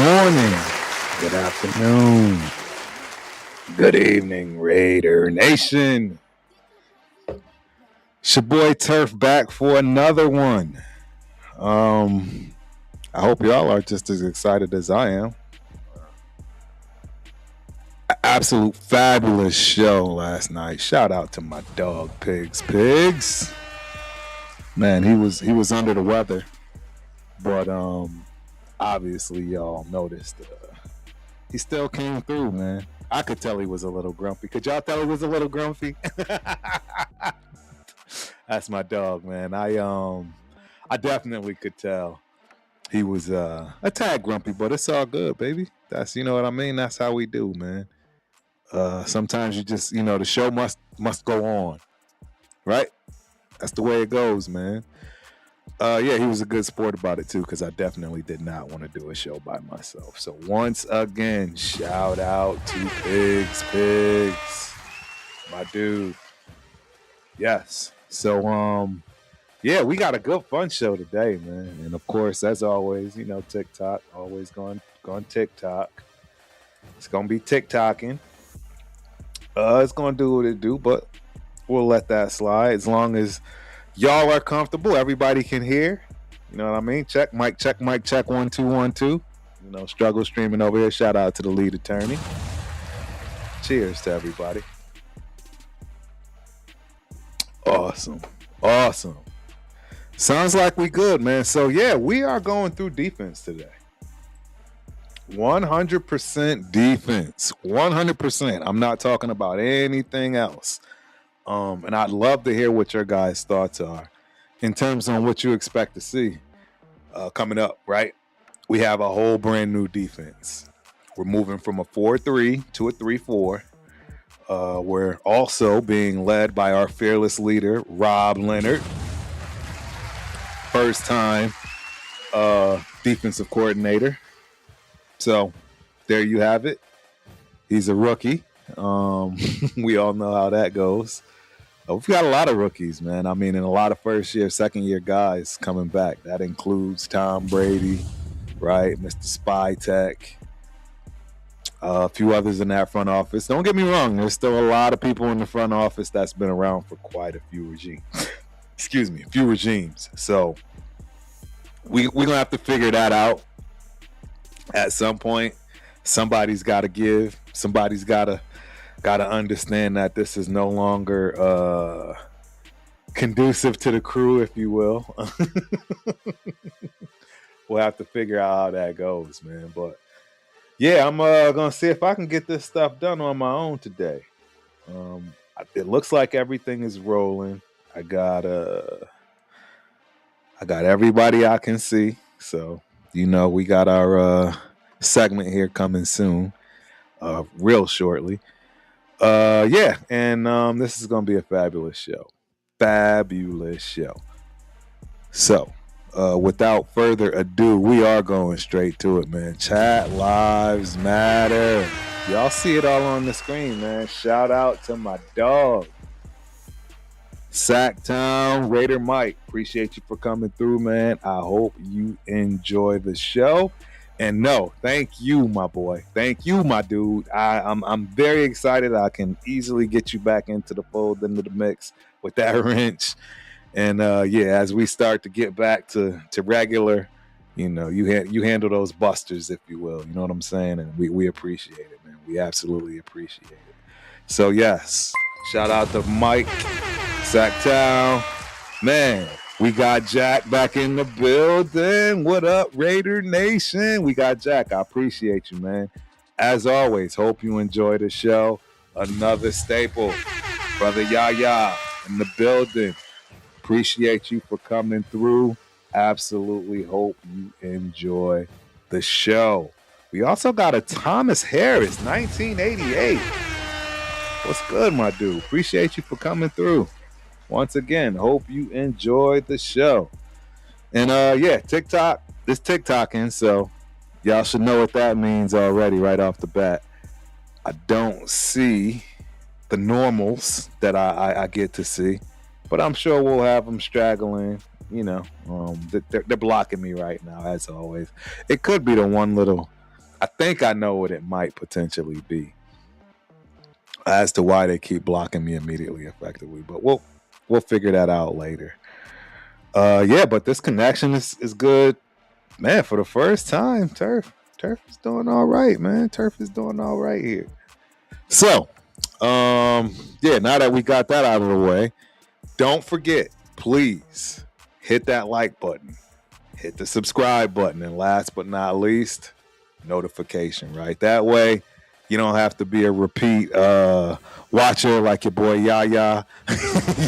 morning, good afternoon, good evening, Raider Nation. It's your boy Turf back for another one. I hope y'all are just as excited as I am. Absolute fabulous show last night. Shout out to my dog Pigs. Man, he was under the weather, but obviously y'all noticed he still came through, man. I could tell he was a little grumpy. Could y'all tell he was a little grumpy? That's my dog, man. I definitely could tell he was a tad grumpy, but it's all good, baby. That's, you know what I mean? That's how we do, man. Sometimes you just, the show must go on, right? That's the way it goes, man. Yeah, he was a good sport about it too, because I definitely did not want to do a show by myself. So once again, shout out to Pigs, my dude. Yes. So yeah, we got a good fun show today, man. And of course, as always, TikTok, always going TikTok. It's gonna be TikToking. It's gonna do what it do, but we'll let that slide as long as y'all are comfortable. Everybody can hear. You know what I mean? Check, mic, check, 1 2 1 2. Struggle streaming over here. Shout out to the lead attorney. Cheers to everybody. Awesome. Sounds like we good, man. So yeah, we are going through defense today. 100% defense. 100%. I'm not talking about anything else. And I'd love to hear what your guys' thoughts are in terms on what you expect to see coming up, right? We have a whole brand new defense. We're moving from a 4-3 to a 3-4. We're also being led by our fearless leader, Rob Leonard. First time defensive coordinator. So there you have it. He's a rookie. We all know how that goes. We've got a lot of rookies, man. I mean, and a lot of first-year, second-year guys coming back. That includes Tom Brady, right? Mr. Spy Tech. A few others in that front office. Don't get me wrong. There's still a lot of people in the front office that's been around for quite a few regimes. Excuse me, a few regimes. So we're going to have to figure that out at some point. Somebody's got to give. Somebody's got to understand that this is no longer conducive to the crew, if you will. We'll have to figure out how that goes, man. But yeah, I'm gonna see if I can get this stuff done on my own today. It looks like everything is rolling. I got everybody I can see. So we got our segment here coming soon, real shortly. Yeah, and this is gonna be a fabulous show. So, without further ado, we are going straight to it, man. Chat lives matter. Y'all see it all on the screen, man. Shout out to my dog, Sacktown Raider Mike. Appreciate you for coming through, man. I hope you enjoy the show. And no, thank you, my boy. Thank you, my dude. I'm very excited. I can easily get you back into the fold, into the mix with that wrench. And yeah, as we start to get back to regular, you handle those busters, if you will. You know what I'm saying? And we appreciate it, man. We absolutely appreciate it. So yes, shout out to Mike, Sacktown, man. We got Jack back in the building. What up, Raider Nation? We got Jack. I appreciate you, man. As always, hope you enjoy the show. Another staple, Brother Yaya in the building. Appreciate you for coming through. Absolutely hope you enjoy the show. We also got a Thomas Harris, 1988. What's good, my dude? Appreciate you for coming through. Once again, hope you enjoyed the show. And yeah, TikTok, this TikToking, so y'all should know what that means already right off the bat. I don't see the normals that I get to see, but I'm sure we'll have them straggling. They're blocking me right now, as always. It could be the one little I think I know what it might potentially be as to why they keep blocking me immediately effectively. But we'll figure that out later. Yeah, but this connection is good. Man, for the first time, Turf is doing all right, man. Turf is doing all right here. So, yeah, now that we got that out of the way, don't forget, please hit that like button, hit the subscribe button, and last but not least, notification, right? That way, you don't have to be a repeat watcher like your boy Yaya.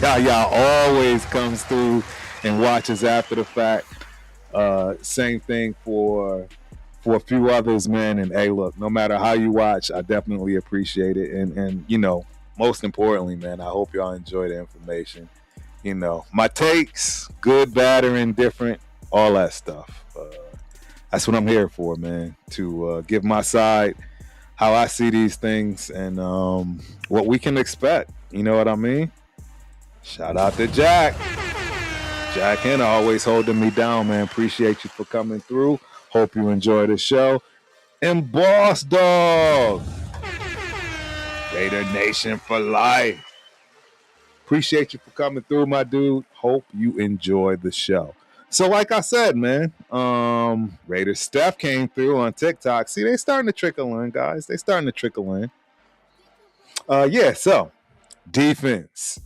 Yaya always comes through and watches after the fact. Same thing for a few others, man. And hey, look, no matter how you watch, I definitely appreciate it. And you know, most importantly, man, I hope y'all enjoy the information. You know, my takes, good, bad, or indifferent, all that stuff. That's what I'm here for, man. To give my side, how I see these things, and what we can expect. You know what I mean? Shout out to Jack. Jack Henna always holding me down, man. Appreciate you for coming through. Hope you enjoy the show. And Boss Dog, Raider Nation for life. Appreciate you for coming through, my dude. Hope you enjoy the show. So, like I said, man, Raider Steph came through on TikTok. See, they starting to trickle in, guys. They starting to trickle in. Yeah. So, defense.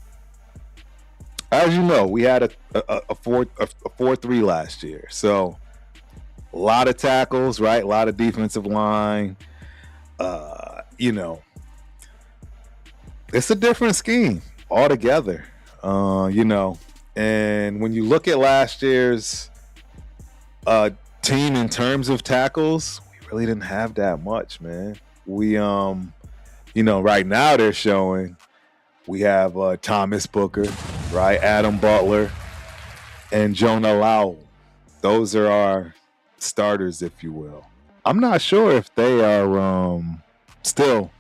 As you know, we had a 4-3 last year. So a lot of tackles, right? A lot of defensive line. You know, it's a different scheme altogether. You know, and when you look at last year's team in terms of tackles, we really didn't have that much, man. We you know, right now they're showing we have Thomas Booker, right? Adam Butler, and Jonah Lowell. Those are our starters, if you will. I'm not sure if they are still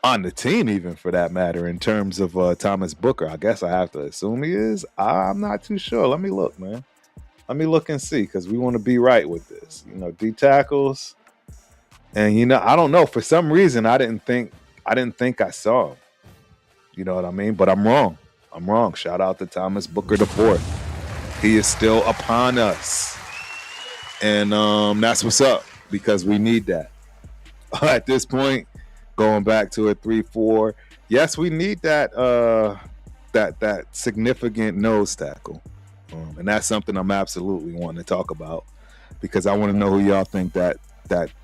on the team, even for that matter, in terms of Thomas Booker. I guess I have to assume he is. I'm not too sure. Let me look, man. Let me look and see, because we want to be right with this. You know, D tackles. And, you know, I don't know. For some reason, I didn't think I saw him. You know what I mean? But I'm wrong. Shout out to Thomas Booker IV. He is still upon us. And that's what's up, because we need that. At this point, going back to a 3-4, yes, we need that that significant nose tackle. And that's something I'm absolutely wanting to talk about, because I want to know who y'all think that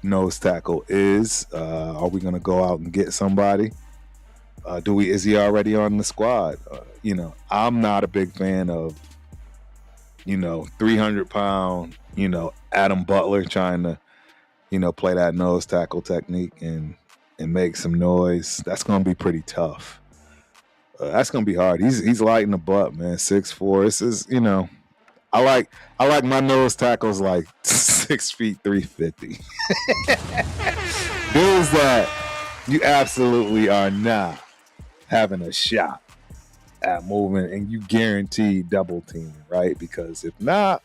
nose tackle is. Are we going to go out and get somebody? Is he already on the squad? You know, I'm not a big fan of, you know, 300-pound, you know, Adam Butler trying to, you know, play that nose tackle technique and make some noise. That's going to be pretty tough. That's going to be hard. He's light in the butt, man. 6'4". This is, you know, I like my nose tackles like 6 feet 350. Dudes that you absolutely are not having a shot at moving, and you guarantee double teaming, right? Because if not,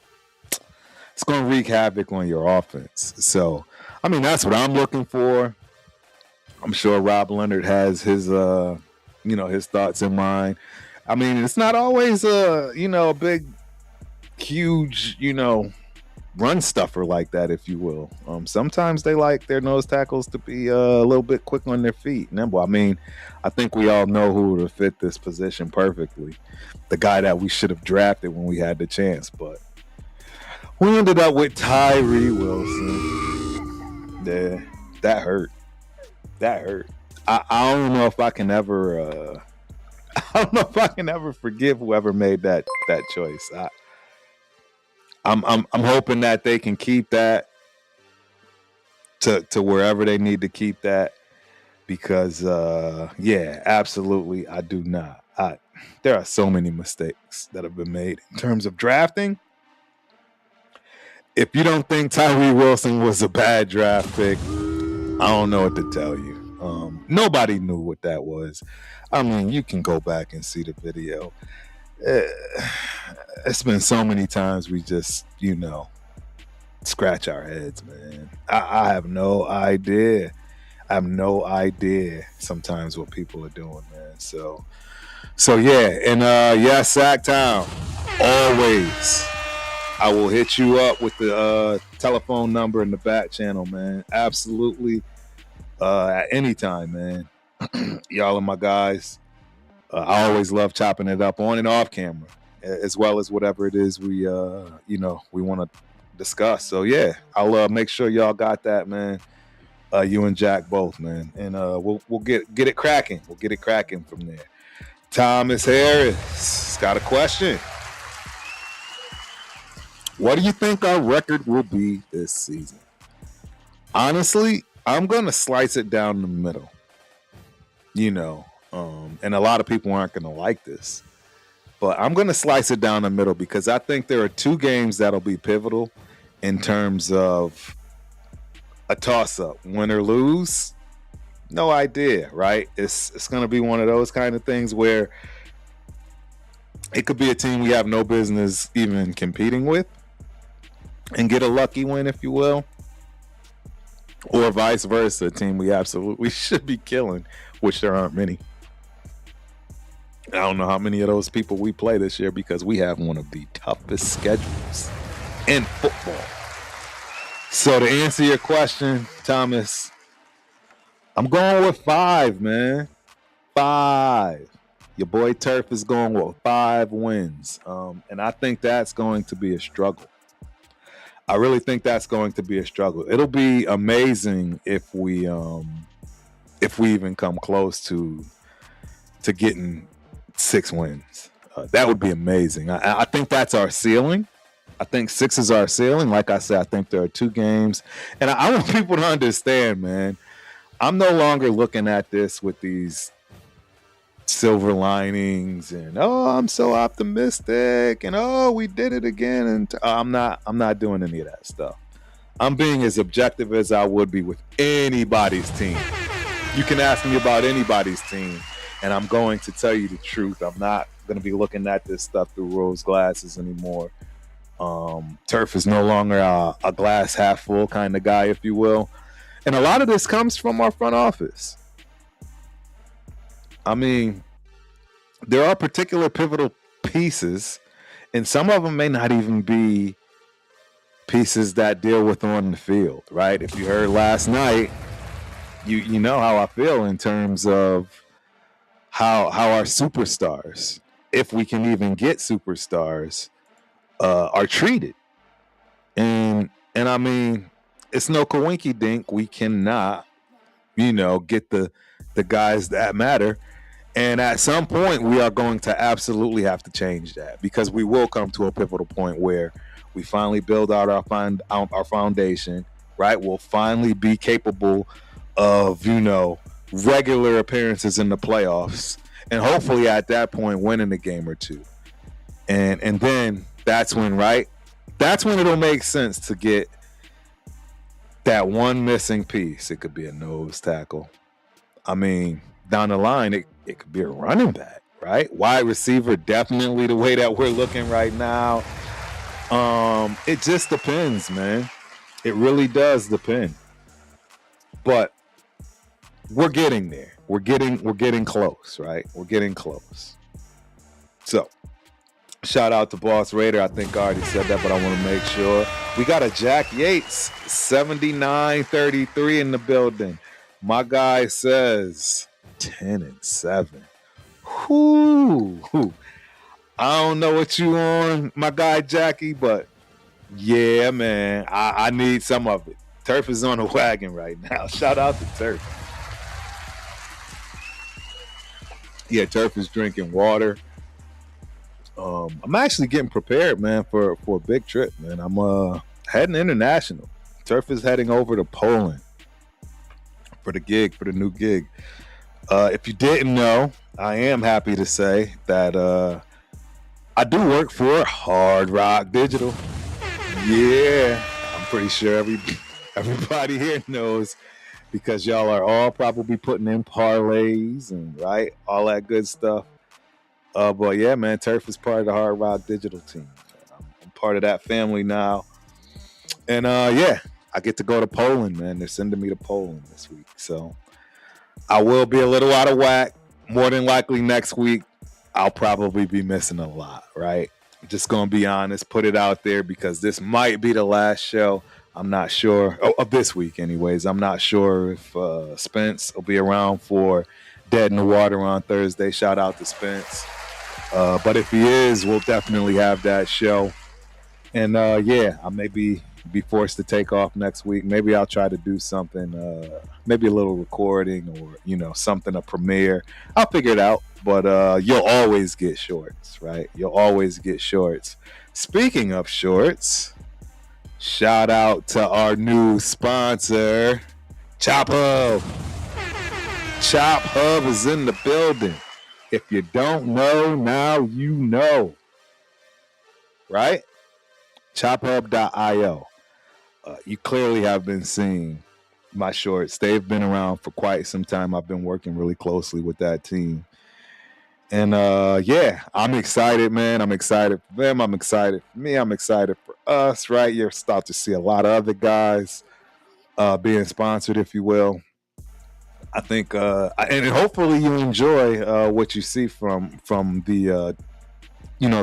it's going to wreak havoc on your offense. So, I mean, that's what I'm looking for. I'm sure Rob Leonard has his, you know, his thoughts in mind. I mean, it's not always you know, a big, huge, you know, run stuffer like that, if you will. Sometimes they like their nose tackles to be a little bit quick on their feet, nimble. I mean, I think we all know who would fit this position perfectly. The guy that we should have drafted when we had the chance, but we ended up with Tyree Wilson. Yeah, that hurt. I don't know if I can ever. I don't know if I can ever forgive whoever made that choice. I'm hoping that they can keep that to wherever they need to keep that, because yeah, absolutely, I do not. There are so many mistakes that have been made in terms of drafting. If you don't think Tyree Wilson was a bad draft pick, I don't know what to tell you. Nobody knew what that was. I mean, you can go back and see the video. It's been so many times we just, you know, scratch our heads, man. I have no idea. I have no idea sometimes what people are doing, man. So yeah, and yeah, Sacktown, always. I will hit you up with the telephone number in the back channel, man. Absolutely, at any time, man. Y'all are my guys. I always love chopping it up on and off camera, as well as whatever it is we we want to discuss. So yeah, I'll make sure y'all got that, man. You and Jack both, man, and we'll get it cracking. We'll get it cracking from there. Thomas Harris got a question. What do you think our record will be this season? Honestly, I'm gonna slice it down the middle. And a lot of people aren't gonna like this, but I'm gonna slice it down the middle because I think there are two games that'll be pivotal in terms of a toss-up, win or lose. No idea, right? It's gonna be one of those kind of things where it could be a team we have no business even competing with and get a lucky win, if you will, or vice versa, a team we absolutely should be killing, which there aren't many. I don't know how many of those people we play this year because we have one of the toughest schedules in football. So to answer your question, Thomas, I'm going with 5, man. 5. Your boy Turf is going with 5 wins. And I think that's going to be a struggle. I really think that's going to be a struggle. It'll be amazing if we even come close to getting 6 wins. That would be amazing. I think that's our ceiling. I think 6 is our ceiling. Like I said, I think there are 2 games. And I want people to understand, man, I'm no longer looking at this with these silver linings and, oh, I'm so optimistic and, oh, we did it again. And I'm not doing any of that stuff. I'm being as objective as I would be with anybody's team. You can ask me about anybody's team, and I'm going to tell you the truth. I'm not going to be looking at this stuff through rose glasses anymore. Turf is no longer a glass half full kind of guy, if you will. And a lot of this comes from our front office. I mean, there are particular pivotal pieces, and some of them may not even be pieces that deal with on the field, right? If you heard last night, you know how I feel in terms of how our superstars, if we can even get superstars, are treated. And I mean, it's no coinky dink. We cannot, get the guys that matter. And at some point, we are going to absolutely have to change that because we will come to a pivotal point where we finally build out our foundation, right? We'll finally be capable of, regular appearances in the playoffs. And hopefully at that point, winning a game or 2. And then that's when, right? That's when it'll make sense to get that one missing piece. It could be a nose tackle. I mean, down the line, it could be a running back, right? Wide receiver, definitely the way that we're looking right now. It just depends, man. It really does depend. But we're getting there. We're getting close, right? We're getting close. So, shout out to Boss Raider. I think I already said that, but I want to make sure. We got a Jack Yates, 7933 in the building. My guy says 10-7. Whoo. I don't know what you on, my guy Jackie, but yeah, man, I need some of it. Turf is on the wagon right now. Shout out to Turf. Yeah, Turf is drinking water. I'm actually getting prepared, man, for a big trip, man. I'm heading international. Turf is heading over to Poland for the new gig. If you didn't know, I am happy to say that I do work for Hard Rock Digital. Yeah, I'm pretty sure everybody here knows because y'all are all probably putting in parlays and right, all that good stuff. But yeah, man, Turf is part of the Hard Rock Digital team. I'm part of that family now. And yeah, I get to go to Poland, man. They're sending me to Poland this week. So I will be a little out of whack. More than likely next week, I'll probably be missing a lot, right? I'm just going to be honest, put it out there because this might be the last show. I'm not sure. Of this week, anyways. I'm not sure if Spence will be around for Dead in the Water on Thursday. Shout out to Spence. But if he is, we'll definitely have that show. And yeah, I may be forced to take off next week. Maybe I'll try to do something, maybe a little recording or, something, a premiere. I'll figure it out. But you'll always get shorts, right? You'll always get shorts. Speaking of shorts, shout out to our new sponsor, Chop Hub. Chop Hub is in the building. If you don't know, now you know. Right? ChopHub.io. You clearly have been seeing my shorts. They've been around for quite some time. I've been working really closely with that team. And yeah, I'm excited, man. I'm excited for them. I'm excited for me. I'm excited for us, right? You're starting to see a lot of other guys being sponsored, if you will. I think, and hopefully you enjoy what you see from the,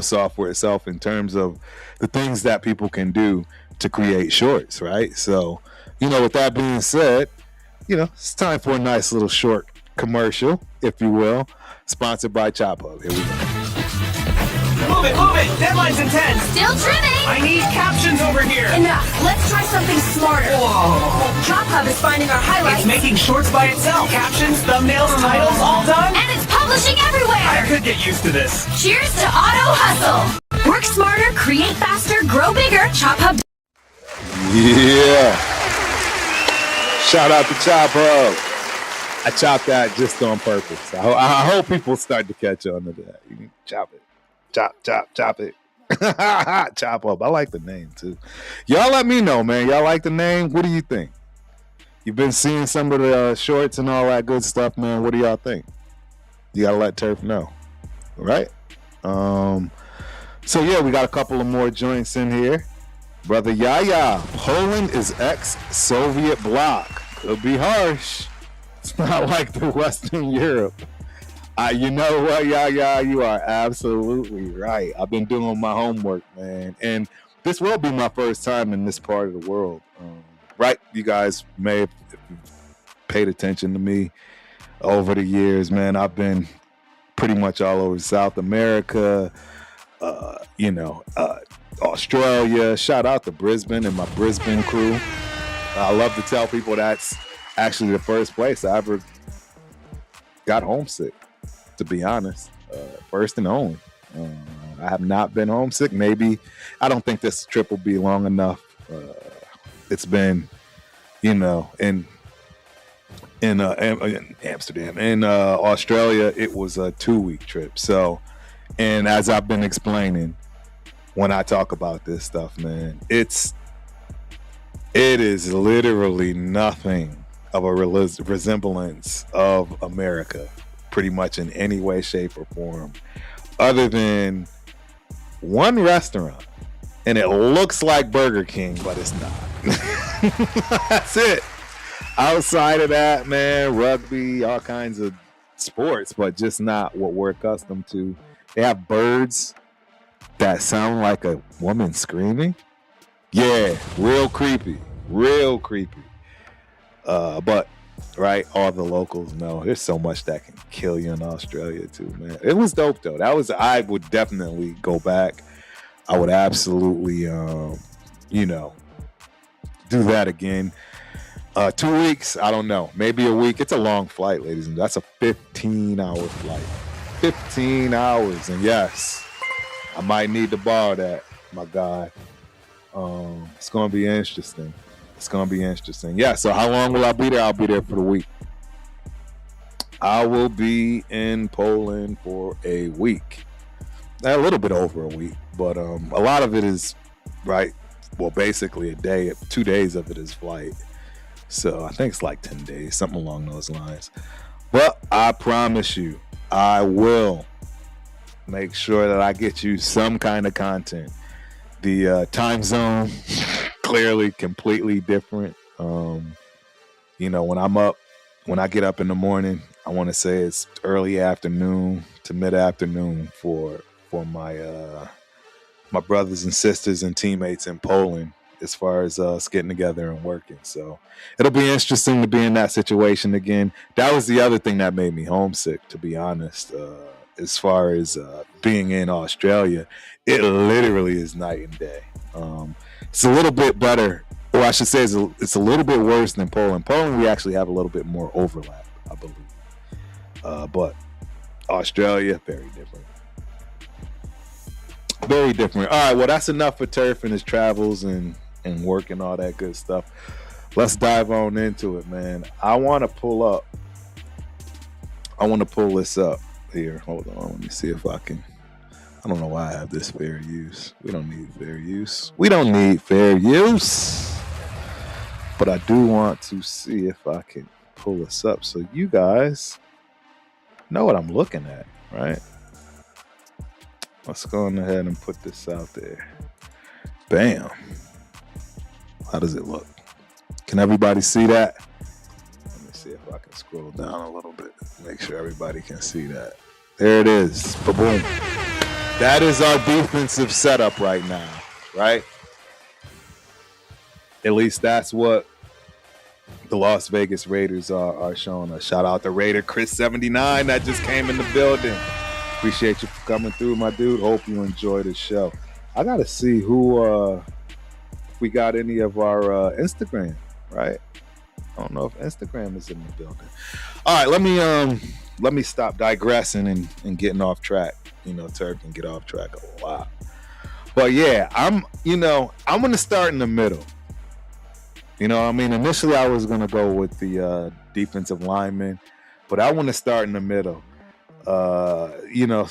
software itself in terms of the things that people can do to create shorts, right? So, with that being said, it's time for a nice little short commercial, if you will, sponsored by Chop Hub. Here we go. Move it! Deadline's in 10! Still trimming! I need captions over here! Enough! Let's try something smarter! Whoa! Chop Hub is finding our highlights. It's making shorts by itself! Captions, thumbnails, titles, all done? And it's publishing everywhere! I could get used to this. Cheers to Auto Hustle! Work smarter, create faster, grow bigger, Chop Hub. Yeah! Shout out to Chop Hub. I chopped that just on purpose. I hope people start to catch on to that. You can chop it. Chop it. Chop Up. I like the name too. Y'all let me know, man. Y'all like the name? What do you think? You've been seeing some of the shorts and all that good stuff, man. What do y'all think? You gotta let Turf know. All right? So yeah, we got a couple of more joints in here. Brother Yaya, Poland is ex-Soviet bloc. Could be harsh. It's not like the Western Europe. You know what, Yaya? You are absolutely right. I've been doing my homework, man. And this will be my first time in this part of the world. Right? You guys may have paid attention to me over the years, man. I've been pretty much all over South America, Australia. Shout out to Brisbane and my Brisbane crew. I love to tell people that's actually the first place I ever got homesick, to be honest. First and only. I have not been homesick. Maybe, I don't think this trip will be long enough. It's been, in Amsterdam. In Australia, it was a 2-week trip. So, and as I've been explaining, when I talk about this stuff, man, it is literally nothing of a resemblance of America, pretty much in any way, shape, or form, other than one restaurant, and it looks like Burger King, but it's not. That's it. Outside of that, man, rugby, all kinds of sports, but just not what we're accustomed to. They have birds that sound like a woman screaming. Yeah, real creepy. But right, all the locals know there's so much that can kill you in Australia too, man. It was dope though. I would definitely go back. I would absolutely do that again. 2 weeks, I don't know, maybe a week. It's a long flight, ladies and gentlemen. That's a 15-hour flight. 15 hours, and yes, I might need to borrow that, my guy. It's gonna be interesting. Yeah, so how long will I be there? I'll be there for the week. I will be in Poland for a week. A little bit over a week, but a lot of it is, right, well, basically a day, 2 days of it is flight. So I think it's like 10 days, something along those lines. But I promise you, I will make sure that I get you some kind of content. The time zone clearly completely different. You know, when I get up in the morning, I want to say it's early afternoon to mid afternoon for my brothers and sisters and teammates in Poland, as far as us getting together and working. So it'll be interesting to be in that situation again. That was the other thing that made me homesick, to be honest. As far as being in Australia, it literally is night and day. It's a little bit better, or I should say it's a little bit worse than Poland. Poland, we actually have a little bit more overlap, I believe. But Australia, very different. Very different. All right, well, that's enough for Turf and his travels and work and all that good stuff. Let's dive on into it, man. I want to pull this up here. Hold on. Let me see if I can. I don't know why I have this fair use. We don't need fair use. But I do want to see if I can pull this up so you guys know what I'm looking at, right? Let's go on ahead and put this out there. Bam. How does it look? Can everybody see that? Let me see if I can scroll down a little bit. Make sure everybody can see that. There it is. Boom. That is our defensive setup right now, right? At least that's what the Las Vegas Raiders are showing us. Shout out to Raider Chris 79 that just came in the building. Appreciate you for coming through, my dude. Hope you enjoy the show. I got to see who, if we got any of our Instagram, right? I don't know if Instagram is in the building. All right, let me stop digressing and getting off track. You know, Turk can get off track a lot. But yeah, I'm going to start in the middle. You know, I mean, initially I was going to go with the defensive lineman, but I want to start in the middle. You know,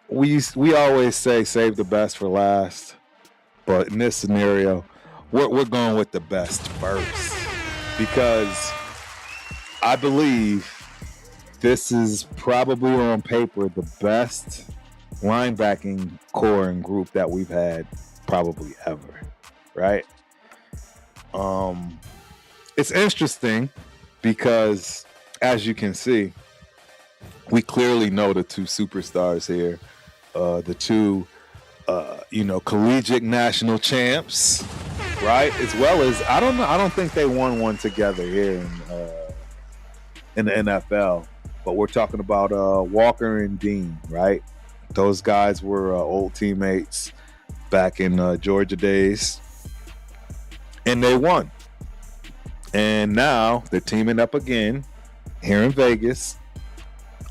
we always say save the best for last, but in this scenario, we're going with the best first, because I believe this is probably on paper the best linebacking core and group that we've had probably ever, right? It's interesting because, as you can see, we clearly know the two superstars here, the two, collegiate national champs, right? As well as, I don't think they won one together here in the NFL, but we're talking about Walker and Dean, right? Those guys were old teammates back in Georgia days, and they won. And now they're teaming up again here in Vegas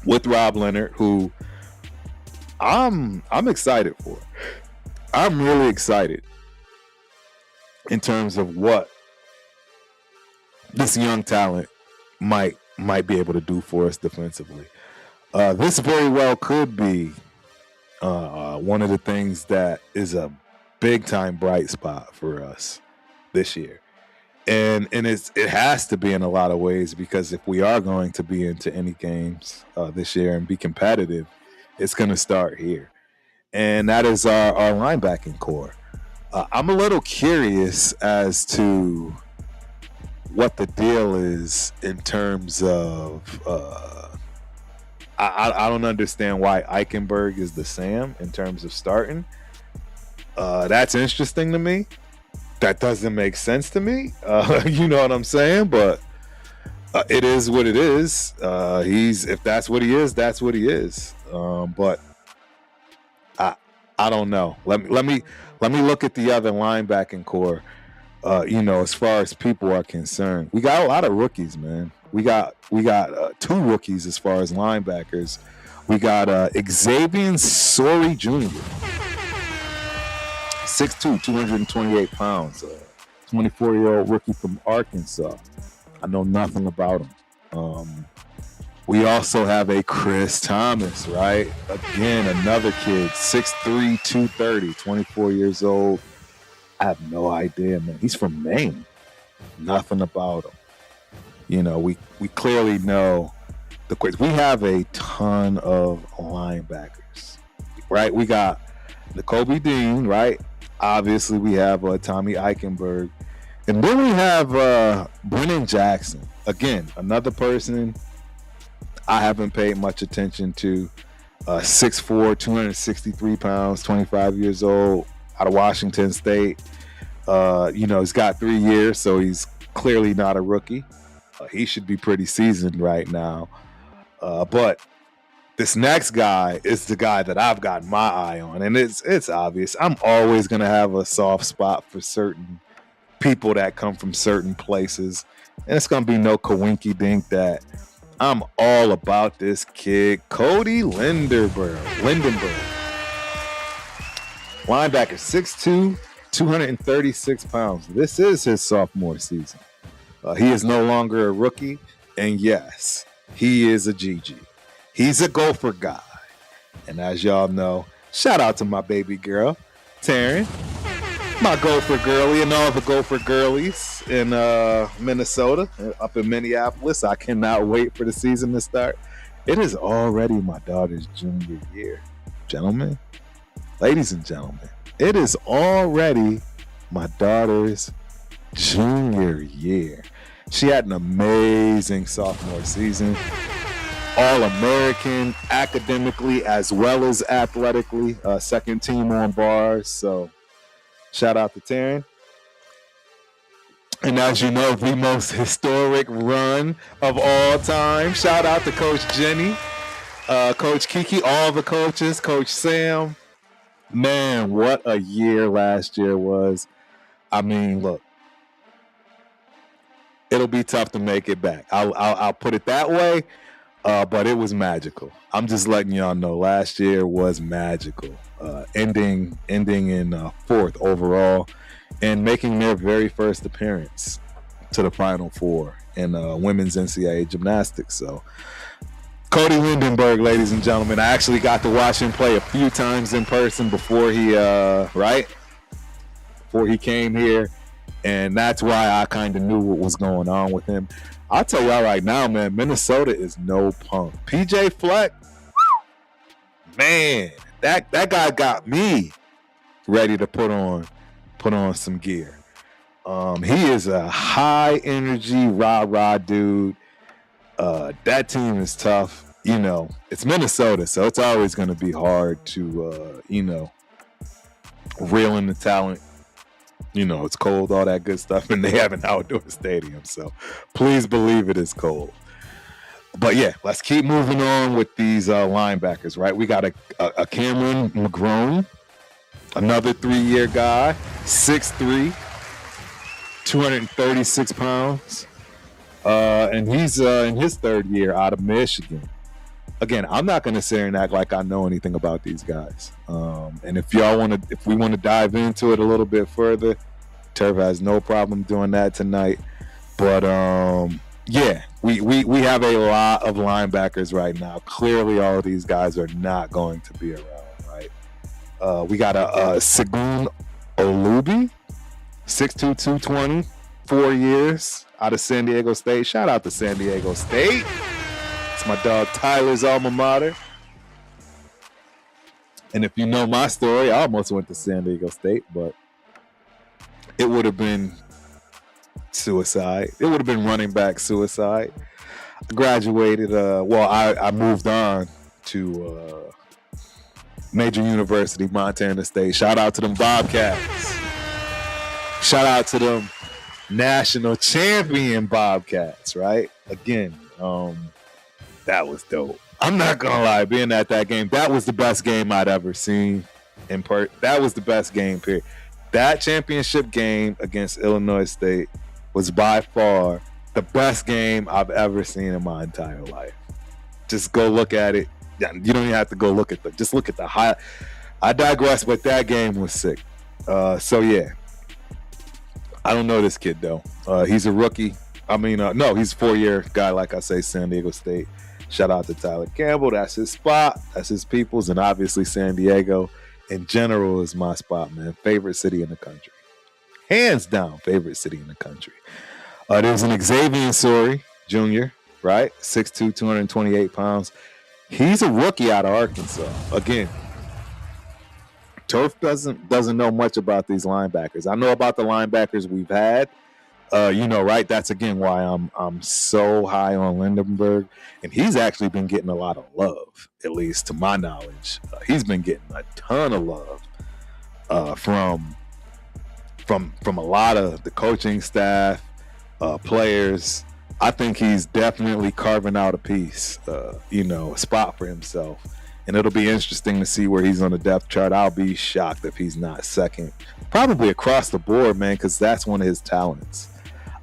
with Rob Leonard, who I'm excited for. I'm really excited in terms of what this young talent might be able to do for us defensively. This very well could be one of the things that is a big time bright spot for us this year. And it has to be in a lot of ways, because if we are going to be into any games this year and be competitive, it's going to start here. And that is our linebacking core. I'm a little curious as to what the deal is in terms of I don't understand why Eichenberg is the Sam in terms of starting. That's interesting to me. That doesn't make sense to me. You know what I'm saying? But it is what it is. If that's what he is, that's what he is. But I don't know. Let me look at the other linebacking core. As far as people are concerned, we got a lot of rookies, man. We got two rookies as far as linebackers. We got Xavier Sori Jr. 6'2", 228 pounds, 24-year-old rookie from Arkansas. I know nothing about him. We also have a Chris Thomas, right? Again, another kid, 6'3", 230, 24 years old. I have no idea, man. He's from Maine. Nothing about him. You know, we clearly know the quiz. We have a ton of linebackers, right? We got Nakobe Dean, right? Obviously, we have Tommy Eichenberg. And then we have Brennan Jackson. Again, another person I haven't paid much attention to. 6'4", 263 pounds, 25 years old, out of Washington State. He's got 3 years, so he's clearly not a rookie. He should be pretty seasoned right now. But this next guy is the guy that I've got my eye on, and it's obvious. I'm always going to have a soft spot for certain people that come from certain places, and it's going to be no coinky-dink that I'm all about this kid, Cody Lindenberg. Linebacker, 6'2", 236 pounds. This is his sophomore season. He is no longer a rookie, and yes, he is a GG. He's a Gopher guy. And as y'all know, shout out to my baby girl, Taryn, my Gopher girlie, and all the Gopher girlies in Minnesota, up in Minneapolis. I cannot wait for the season to start. It is already my daughter's junior year. Gentlemen, ladies and gentlemen, it is already my daughter's junior year. She had an amazing sophomore season. All-American academically as well as athletically. Second team on bars. So shout out to Taryn. And as you know, the most historic run of all time. Shout out to Coach Jenny, Coach Kiki, all the coaches, Coach Sam. Man, what a year last year was. I mean, look, it'll be tough to make it back. I'll put it that way. But it was magical. I'm just letting y'all know last year was magical. Ending in fourth overall and making their very first appearance to the Final Four in women's NCAA gymnastics. So Cody Lindenberg, ladies and gentlemen, I actually got to watch him play a few times in person before he came here. And that's why I kind of knew what was going on with him. I'll tell y'all right now, man, Minnesota is no punk. PJ Fleck, man, that guy got me ready to put on some gear. He is a high energy, rah dude. That team is tough. It's Minnesota, so it's always going to be hard to, reel in the talent. It's cold, all that good stuff, and they have an outdoor stadium, so please believe it is cold. But yeah, let's keep moving on with these linebackers, right? We got a Cameron McGrone, another 3-year guy, 6'3", 236 pounds, and he's in his 3rd year out of Michigan. Again, I'm not going to sit here and act like I know anything about these guys. And if we want to dive into it a little bit further, Turf has no problem doing that tonight. But yeah, we have a lot of linebackers right now. Clearly, all of these guys are not going to be around, right? We got a Segun Olubi, 6'2", 220, 4 years out of San Diego State. Shout out to San Diego State. It's my dog Tyler's alma mater. And if you know my story, I almost went to San Diego State, but it would have been suicide. It would have been running back suicide. I graduated. I moved on to major university, Montana State. Shout out to them Bobcats. Shout out to them national champion Bobcats, right? Again, that was dope. I'm not gonna lie, being at that game, that was the best game I'd ever seen in part. That was the best game, period. That championship game against Illinois State was by far the best game I've ever seen in my entire life. Just go look at it. You don't even have to go look at just look at the high. I digress, but that game was sick. So yeah, I don't know this kid though. He's a rookie. I mean, no, he's a 4-year guy, like I say, San Diego State. Shout out to Tyler Campbell. That's his spot. That's his people's. And obviously San Diego in general is my spot, man. Favorite city in the country. Hands down, favorite city in the country. There's an Xavier Sori Jr., right? 6'2", 228 pounds. He's a rookie out of Arkansas. Again, Turf doesn't know much about these linebackers. I know about the linebackers we've had, Right? That's again why I'm so high on Lindenberg, and he's actually been getting a lot of love, at least to my knowledge. He's been getting a ton of love from a lot of the coaching staff, players. I think he's definitely carving out a piece, a spot for himself. And it'll be interesting to see where he's on the depth chart. I'll be shocked if he's not second. Probably across the board, man, because that's one of his talents.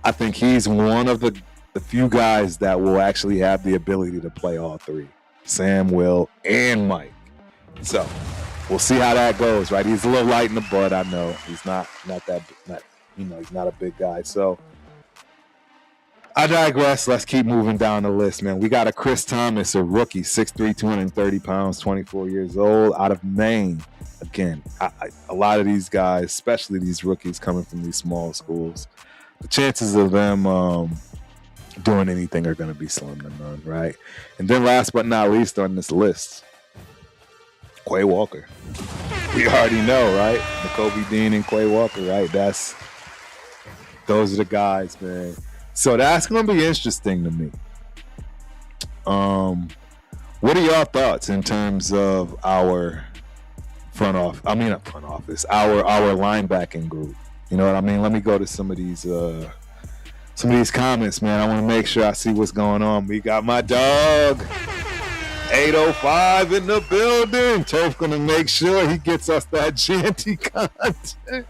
I think he's one of the few guys that will actually have the ability to play all three. Sam, Will, and Mike. So we'll see how that goes, right? He's a little light in the butt, I know. He's not he's not a big guy. So I digress. Let's keep moving down the list, man. We got a Chris Thomas, a rookie, 6'3", 230 pounds, 24 years old, out of Maine. Again, a lot of these guys, especially these rookies coming from these small schools, the chances of them doing anything are going to be slim to none, right? And then last but not least on this list, Quay Walker. We already know, right? Nakobe Dean and Quay Walker, right? Those are the guys, man. So that's going to be interesting to me. What are y'all thoughts in terms of our our linebacking group? You know what I mean? Let me go to some of these comments, man. I want to make sure I see what's going on. We got my dog, 805 in the building. Turf going to make sure he gets us that Janty content.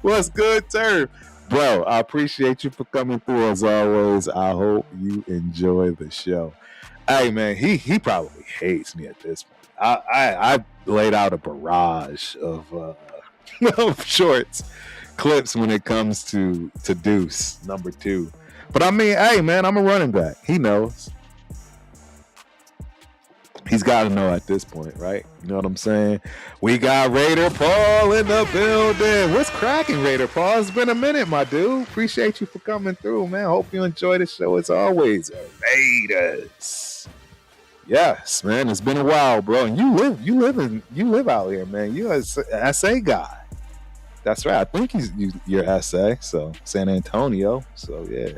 What's good, Turf? Bro, I appreciate you for coming through as always. I hope you enjoy the show. Hey, man, he probably hates me at this point. I laid out a barrage of shorts, clips when it comes to Deuce, number 2. But I mean, hey, man, I'm a running back. He knows. He's got to know at this point, right? You know what I'm saying? We got Raider Paul in the building. What's cracking, Raider Paul? It's been a minute, my dude. Appreciate you for coming through, man. Hope you enjoy the show as always. Raiders. Yes, man. It's been a while, bro. And you live out here, man. You're an SA guy. That's right. I think you're SA, so San Antonio. So yeah.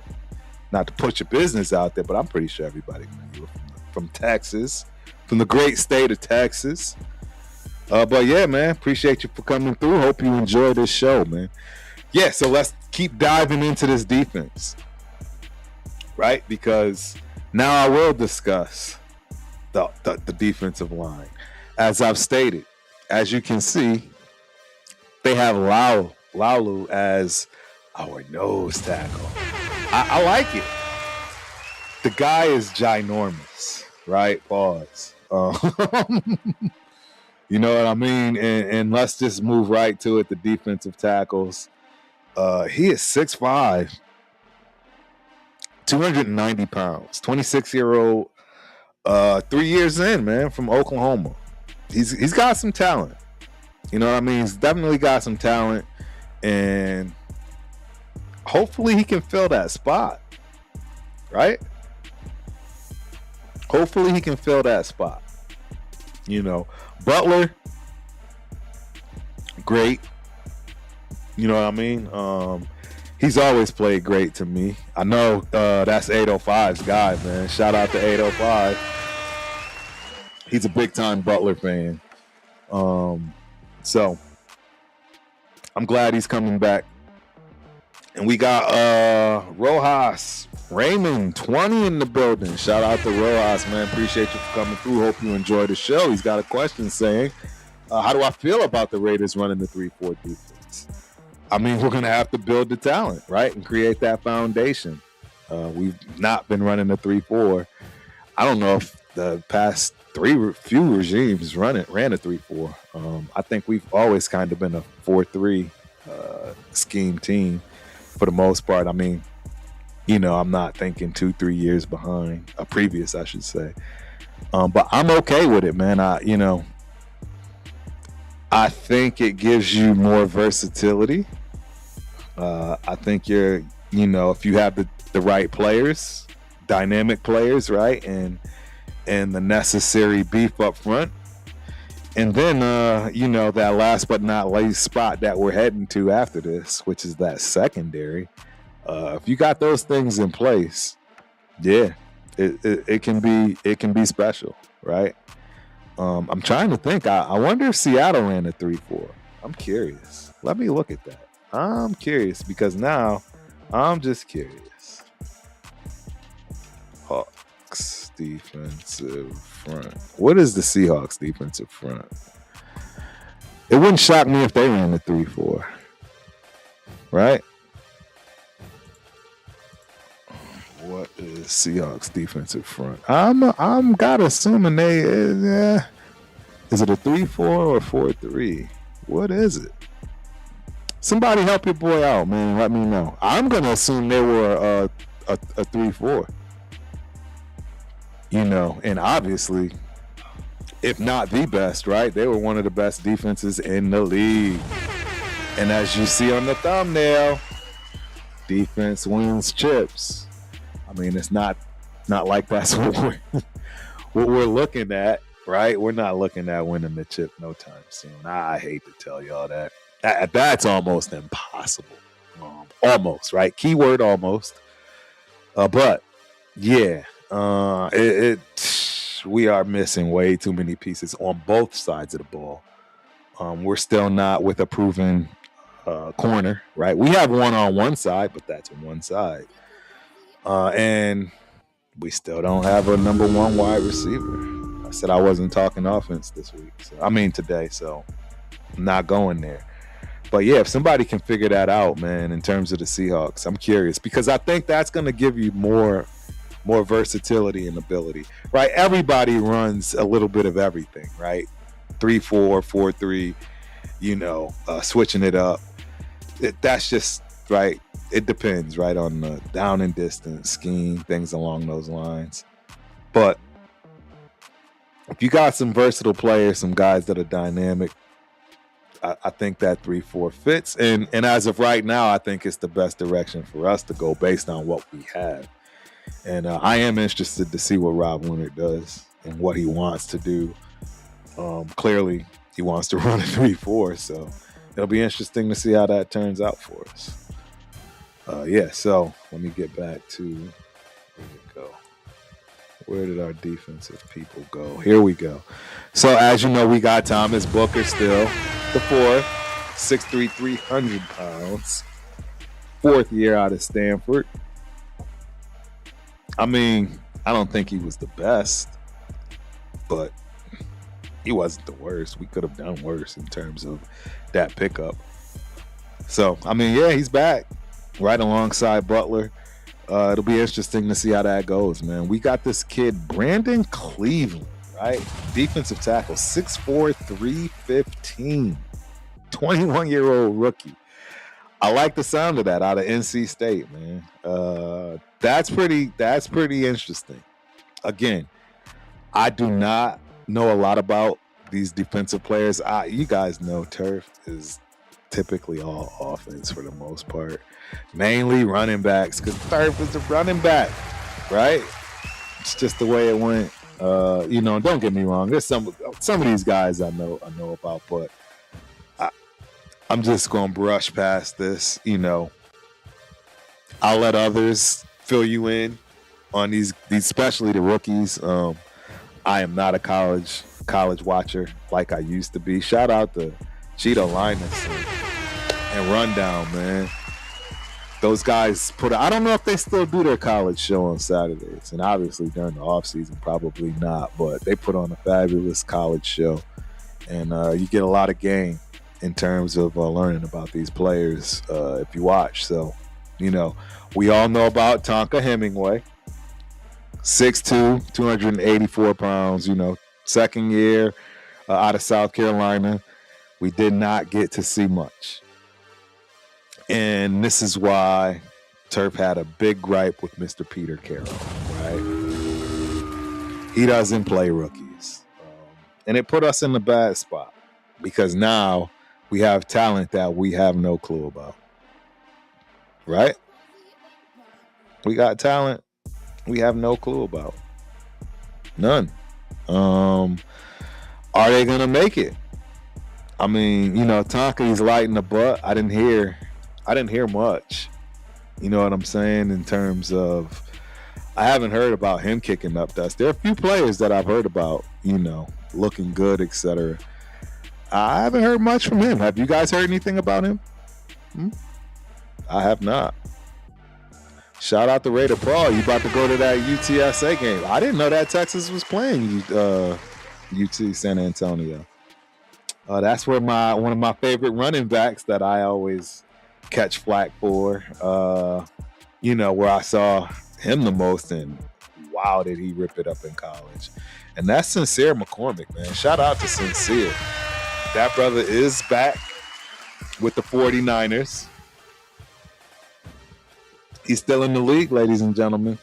Not to put your business out there, but I'm pretty sure everybody knows you from Texas. From the great state of Texas. But yeah, man, appreciate you for coming through. Hope you enjoy this show, man. Yeah, so let's keep diving into this defense, right? Because now I will discuss the defensive line. As I've stated, as you can see, they have Laulu as our nose tackle. I like it. The guy is ginormous, right? Pause. You know what I mean? And let's just move right to it. The defensive tackles. He is 6'5", 290 pounds, 26-year-old, 3 years in, man, from Oklahoma. He's got some talent. You know what I mean? He's definitely got some talent, and hopefully he can fill that spot, right? Hopefully he can fill that spot. You know, Butler, great. You know what I mean? He's always played great to me. I know that's 805's guy, man. Shout out to 805. He's a big-time Butler fan. So I'm glad he's coming back. And we got Rojas Raymond 20 in the building. Shout out to Rojas, man. Appreciate you for coming through. Hope you enjoy the show. He's got a question saying, how do I feel about the Raiders running the 3-4 defense? I mean, we're going to have to build the talent, right? And create that foundation. We've not been running the 3-4. I don't know if the past few regimes ran a 3-4. I think we've always kind of been a 4-3 scheme team for the most part. I mean, you know, I'm not thinking 2-3 years behind a previous, I should say. But I'm okay with it, man. I think it gives you more versatility. I think if you have the right players, dynamic players, right, and the necessary beef up front, and then that last but not least spot that we're heading to after this, which is that secondary. If you got those things in place, yeah, it can be special, right? I'm trying to think. I wonder if Seattle ran a 3-4. I'm curious. Let me look at that. I'm curious because now I'm just curious. Hawks defensive front. What is the Seahawks defensive front? It wouldn't shock me if they ran a 3-4. Right? What is Seahawks defensive front? I'm gotta assuming they is it a 3-4 or 4-3? What is it? Somebody help your boy out, man. Let me know. I'm gonna assume they were a 3-4. You know, and obviously, if not the best, right? They were one of the best defenses in the league. And as you see on the thumbnail, defense wins chips. I mean, it's not like that's what we're looking at, right? We're not looking at winning the chip no time soon. I hate to tell y'all that. That's almost impossible. Almost, right? Keyword almost. But yeah, we are missing way too many pieces on both sides of the ball. We're still not with a proven corner, right? We have one on one side, but that's on one side. And we still don't have a number one wide receiver. I said I wasn't talking offense this week. Today, so I'm not going there. But yeah, if somebody can figure that out, man, in terms of the Seahawks, I'm curious because I think that's going to give you more versatility and ability, right? Everybody runs a little bit of everything, right? 3-4, 4-3, switching it up. That's just right. It depends, right, on the down and distance scheme, things along those lines. But if you got some versatile players, some guys that are dynamic, I think that 3-4 fits. And as of right now, I think it's the best direction for us to go based on what we have. And I am interested to see what Rob Leonard does and what he wants to do. Clearly, he wants to run a 3-4, so it'll be interesting to see how that turns out for us. So let me get back to where we go. Where did our defensive people go? Here we go. So as you know, we got Thomas Booker still, the fourth, 6'3", 300 pounds, fourth year out of Stanford. I mean, I don't think he was the best, but he wasn't the worst. We could have done worse in terms of that pickup. So, I mean, yeah, he's back right alongside Butler. It'll be interesting to see how that goes, man. We got this kid, Brandon Cleveland, right? Defensive tackle, 6'4", 315, 21-year-old rookie. I like the sound of that out of NC State, man. That's pretty interesting. Again, I do not know a lot about these defensive players. You guys know Turf is typically all offense for the most part. Mainly running backs, because Turf is a running back, right? It's just the way it went. Don't get me wrong. There's some of these guys I know about, but I'm just gonna brush past this. I'll let others fill you in on these, especially the rookies. I am not a college watcher like I used to be. Shout out to Cheeto Linus and Rundown, man. Those guys I don't know if they still do their college show on Saturdays, and obviously during the off season, probably not, but they put on a fabulous college show, and you get a lot of game in terms of learning about these players if you watch. So, we all know about Tonka Hemingway, 6'2", 284 pounds, second year out of South Carolina. We did not get to see much. And this is why Turf had a big gripe with Mr. Peter Carroll, right? He doesn't play rookies. And it put us in a bad spot because now we have talent that we have no clue about, right? We got talent we have no clue about. None. Are they going to make it? Tonka, he's lighting the butt. I didn't hear much. You know what I'm saying? In terms of, I haven't heard about him kicking up dust. There are a few players that I've heard about, looking good, etc. I haven't heard much from him. Have you guys heard anything about him? I have not. Shout out to Raider Paul. You about to go to that UTSA game. I didn't know that Texas was playing UT San Antonio. That's where one of my favorite running backs that I always catch flack for, where I saw him the most, and wow, did he rip it up in college. And that's Sincere McCormick, man. Shout out to Sincere. That brother is back with the 49ers. He's still in the league, ladies and gentlemen.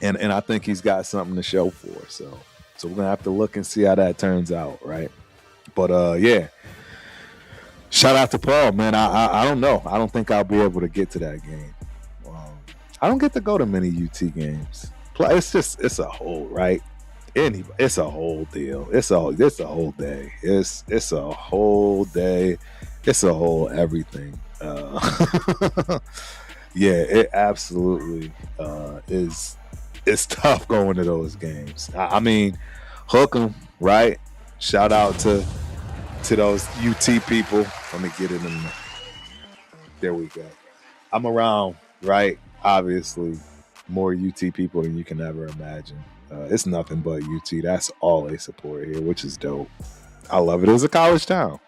And I think he's got something to show for. So we're going to have to look and see how that turns out, right? But, yeah. Shout out to Paul, man. I don't know. I don't think I'll be able to get to that game. I don't get to go to many UT games. It's a whole, right? It's a whole deal. It's a whole day. It's a whole day. It's a whole everything. Yeah, it absolutely is. It's tough going to those games. I mean, hook 'em, right? Shout out to those UT people. Let me get it in there. There we go. I'm around, right? Obviously, more UT people than you can ever imagine. It's nothing but UT. That's all they support here, which is dope. I love it. It's a college town,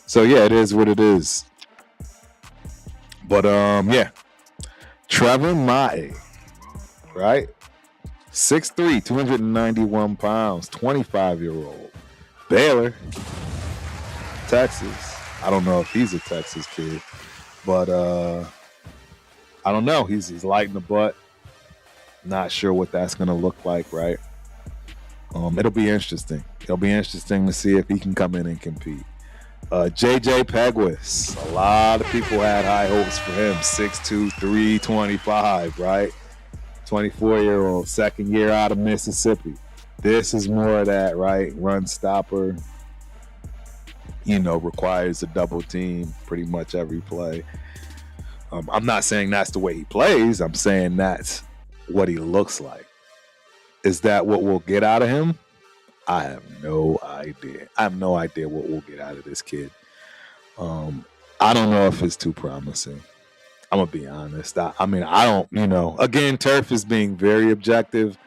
So yeah, it is what it is. But yeah, Trevor Mae, right? 6'3", 291 pounds, 25-year-old. Baylor, Texas. I don't know if he's a Texas kid, but I don't know. He's light in the butt. Not sure what that's going to look like, right? It'll be interesting. It'll be interesting to see if he can come in and compete. JJ Pegues. A lot of people had high hopes for him. 6'2", 325, right? 24-year-old, second year out of Mississippi. This is more of that, right? Run stopper. Requires a double team pretty much every play. I'm not saying that's the way he plays. I'm saying that's what he looks like. Is that what we'll get out of him? I have no idea. I have no idea what we'll get out of this kid. I don't know if it's too promising. I'm going to be honest. I mean, I don't, again, Turf is being very objective.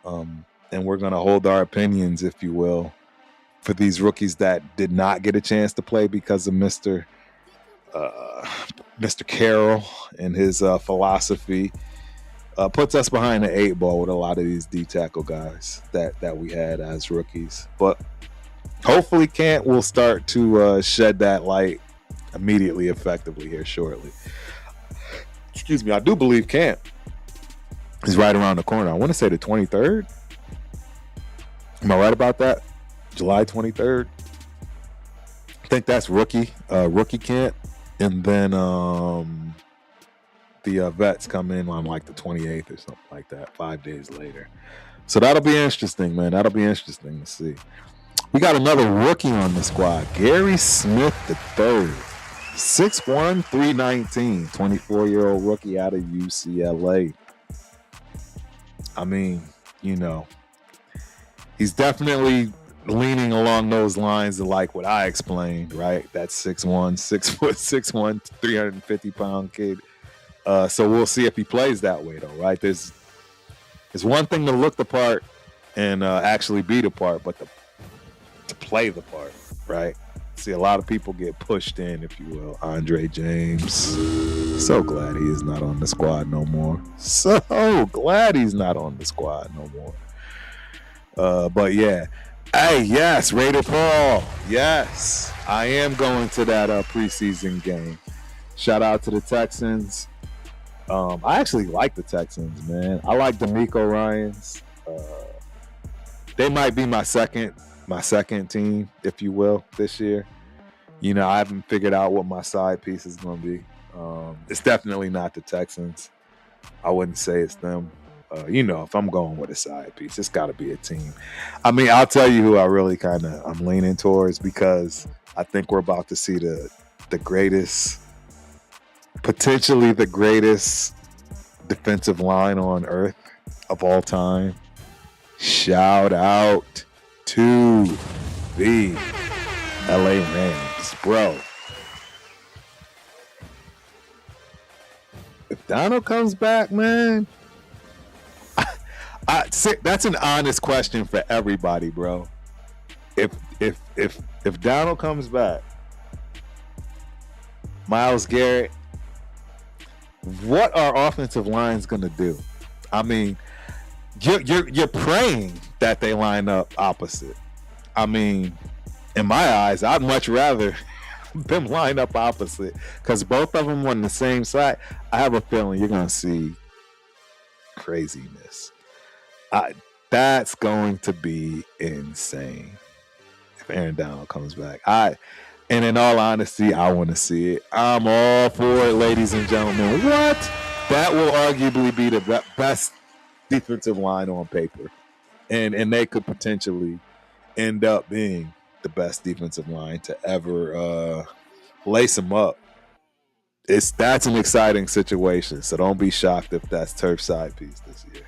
And we're going to hold our opinions, if you will, for these rookies that did not get a chance to play because of Mr. Carroll and his philosophy. Puts us behind the 8 ball with a lot of these D-tackle guys that we had as rookies. But hopefully Kent will start to shed that light immediately, effectively here shortly. Excuse me. I do believe Kent is right around the corner. I want to say the 23rd. Am I right about that? July 23rd. I think that's rookie Kent. And then the vets come in on like the 28th or something like that, 5 days later. So that'll be interesting, man. That'll be interesting to see. We got another rookie on the squad, Gary Smith III. 6'1", 319, 24-year-old rookie out of UCLA. I mean, he's definitely leaning along those lines of like what I explained, right? That 6'1", 350-pound kid. So we'll see if he plays that way, though, right? There's one thing to look the part and actually be the part, but to play the part, right? See, a lot of people get pushed in, if you will. Andre James. So glad he is not on the squad no more. So glad he's not on the squad no more. But yeah. Hey, yes, Raider Paul. Yes, I am going to that preseason game. Shout out to the Texans. I actually like the Texans, man. I like D'Amico Ryans. They might be my second team, if you will, this year. I haven't figured out what my side piece is going to be. It's definitely not the Texans. I wouldn't say it's them. If I'm going with a side piece, it's got to be a team. I mean, I'll tell you who I really I'm leaning towards, because I think we're about to see the greatest potentially the greatest defensive line on earth of all time. Shout out to the LA Rams, bro. If Donald comes back, man, that's an honest question for everybody, bro. If Donald comes back, Myles Garrett, what are offensive lines gonna do? I mean, you're praying that they line up opposite. I mean, in my eyes, I'd much rather them line up opposite because both of them on the same side. I have a feeling you're gonna see craziness. That's going to be insane if Aaron Donald comes back. And in all honesty, I want to see it. I'm all for it, ladies and gentlemen. What? That will arguably be the best defensive line on paper. And they could potentially end up being the best defensive line to ever lace them up. That's an exciting situation. So don't be shocked if that's turf side piece this year.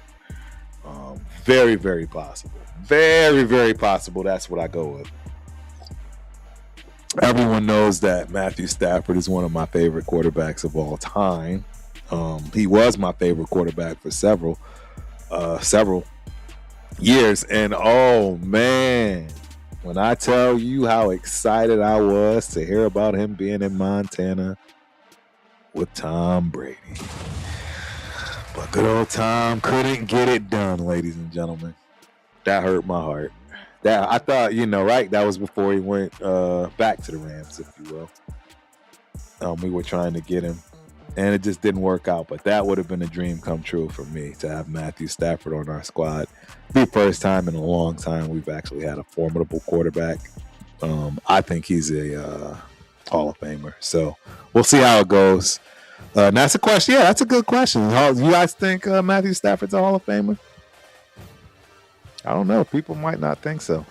Very, very possible. Very, very possible. That's what I go with. Everyone knows that Matthew Stafford is one of my favorite quarterbacks of all time. He was my favorite quarterback for several years. And oh man, when I tell you how excited I was to hear about him being in Montana with Tom Brady. But good old Tom couldn't get it done, ladies and gentlemen. That hurt my heart. That I thought, right? That was before he went back to the Rams, if you will. We were trying to get him, and it just didn't work out. But that would have been a dream come true for me to have Matthew Stafford on our squad. The first time in a long time we've actually had a formidable quarterback. I think he's a Hall of Famer. So we'll see how it goes. And that's a question. Yeah, that's a good question. You guys think Matthew Stafford's a Hall of Famer? I don't know. People might not think so.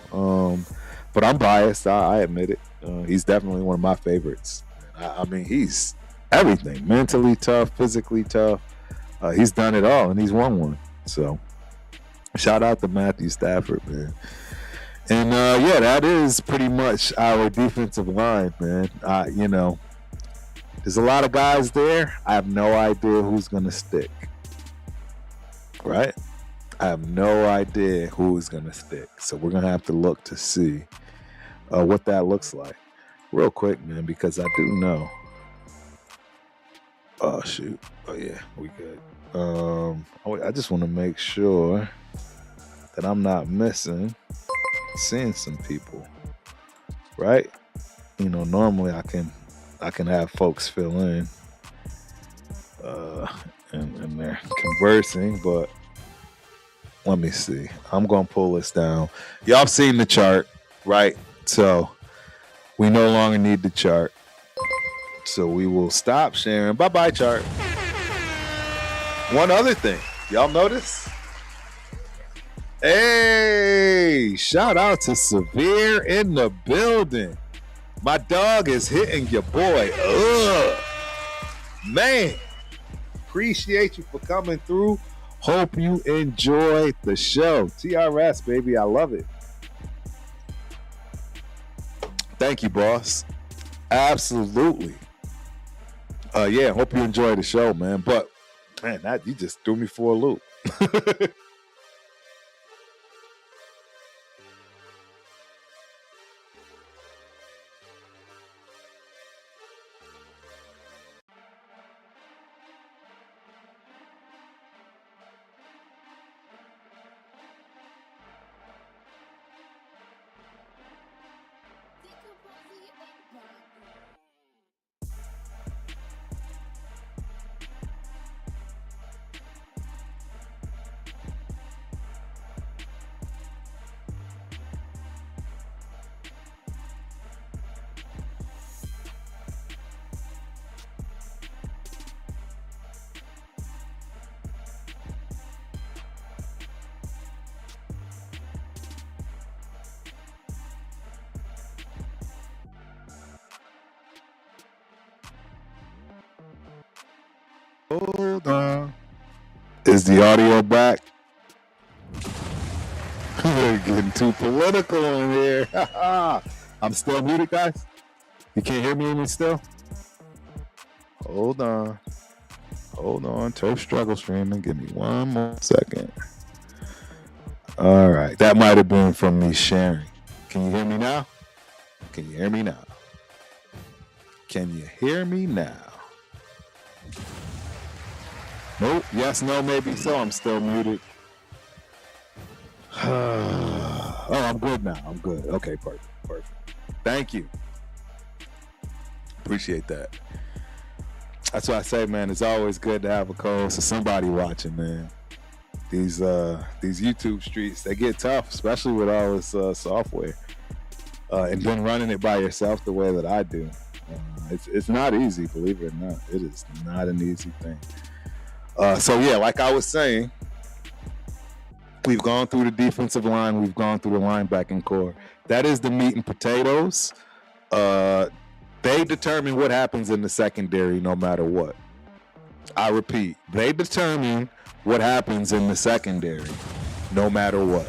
But I'm biased. I admit it. He's definitely one of my favorites. I mean, he's everything. Mentally tough, physically tough. He's done it all, and he's won one. So shout out to Matthew Stafford, man. And, that is pretty much our defensive line, man. There's a lot of guys there. I have no idea who's going to stick. Right? I have no idea who's going to stick. So we're going to have to look to see what that looks like. Real quick, man, because I do know. Oh, shoot. Oh, yeah, we good. I just want to make sure that I'm not seeing some people. Right? Normally I can have folks fill in and they're conversing, but let me see. I'm going to pull this down. Y'all have seen the chart, right? So we no longer need the chart. So we will stop sharing. Bye-bye, chart. One other thing. Y'all notice? Hey, shout out to Severe in the building. My dog is hitting your boy. Man, appreciate you for coming through. Hope you enjoyed the show. TRS, baby, I love it. Thank you, boss. Absolutely. Hope you enjoyed the show, man. But, man, you just threw me for a loop. Hold on. Is the audio back? We're getting too political in here. I'm still muted, guys. You can't hear me still? Hold on. Turf struggle streaming. Give me one more second. All right. That might have been from me sharing. Can you hear me now? Nope. Yes, no, maybe so. I'm still muted. Oh, I'm good now. I'm good. Okay, perfect. Thank you. Appreciate that. That's why I say, man, it's always good to have a co-host or somebody watching, man. These YouTube streets, they get tough, especially with all this software. And then running it by yourself the way that I do. It's not easy, believe it or not. It is not an easy thing. So, yeah, like I was saying, we've gone through the defensive line. We've gone through the linebacking core. That is the meat and potatoes. They determine what happens in the secondary no matter what. I repeat, they determine what happens in the secondary no matter what.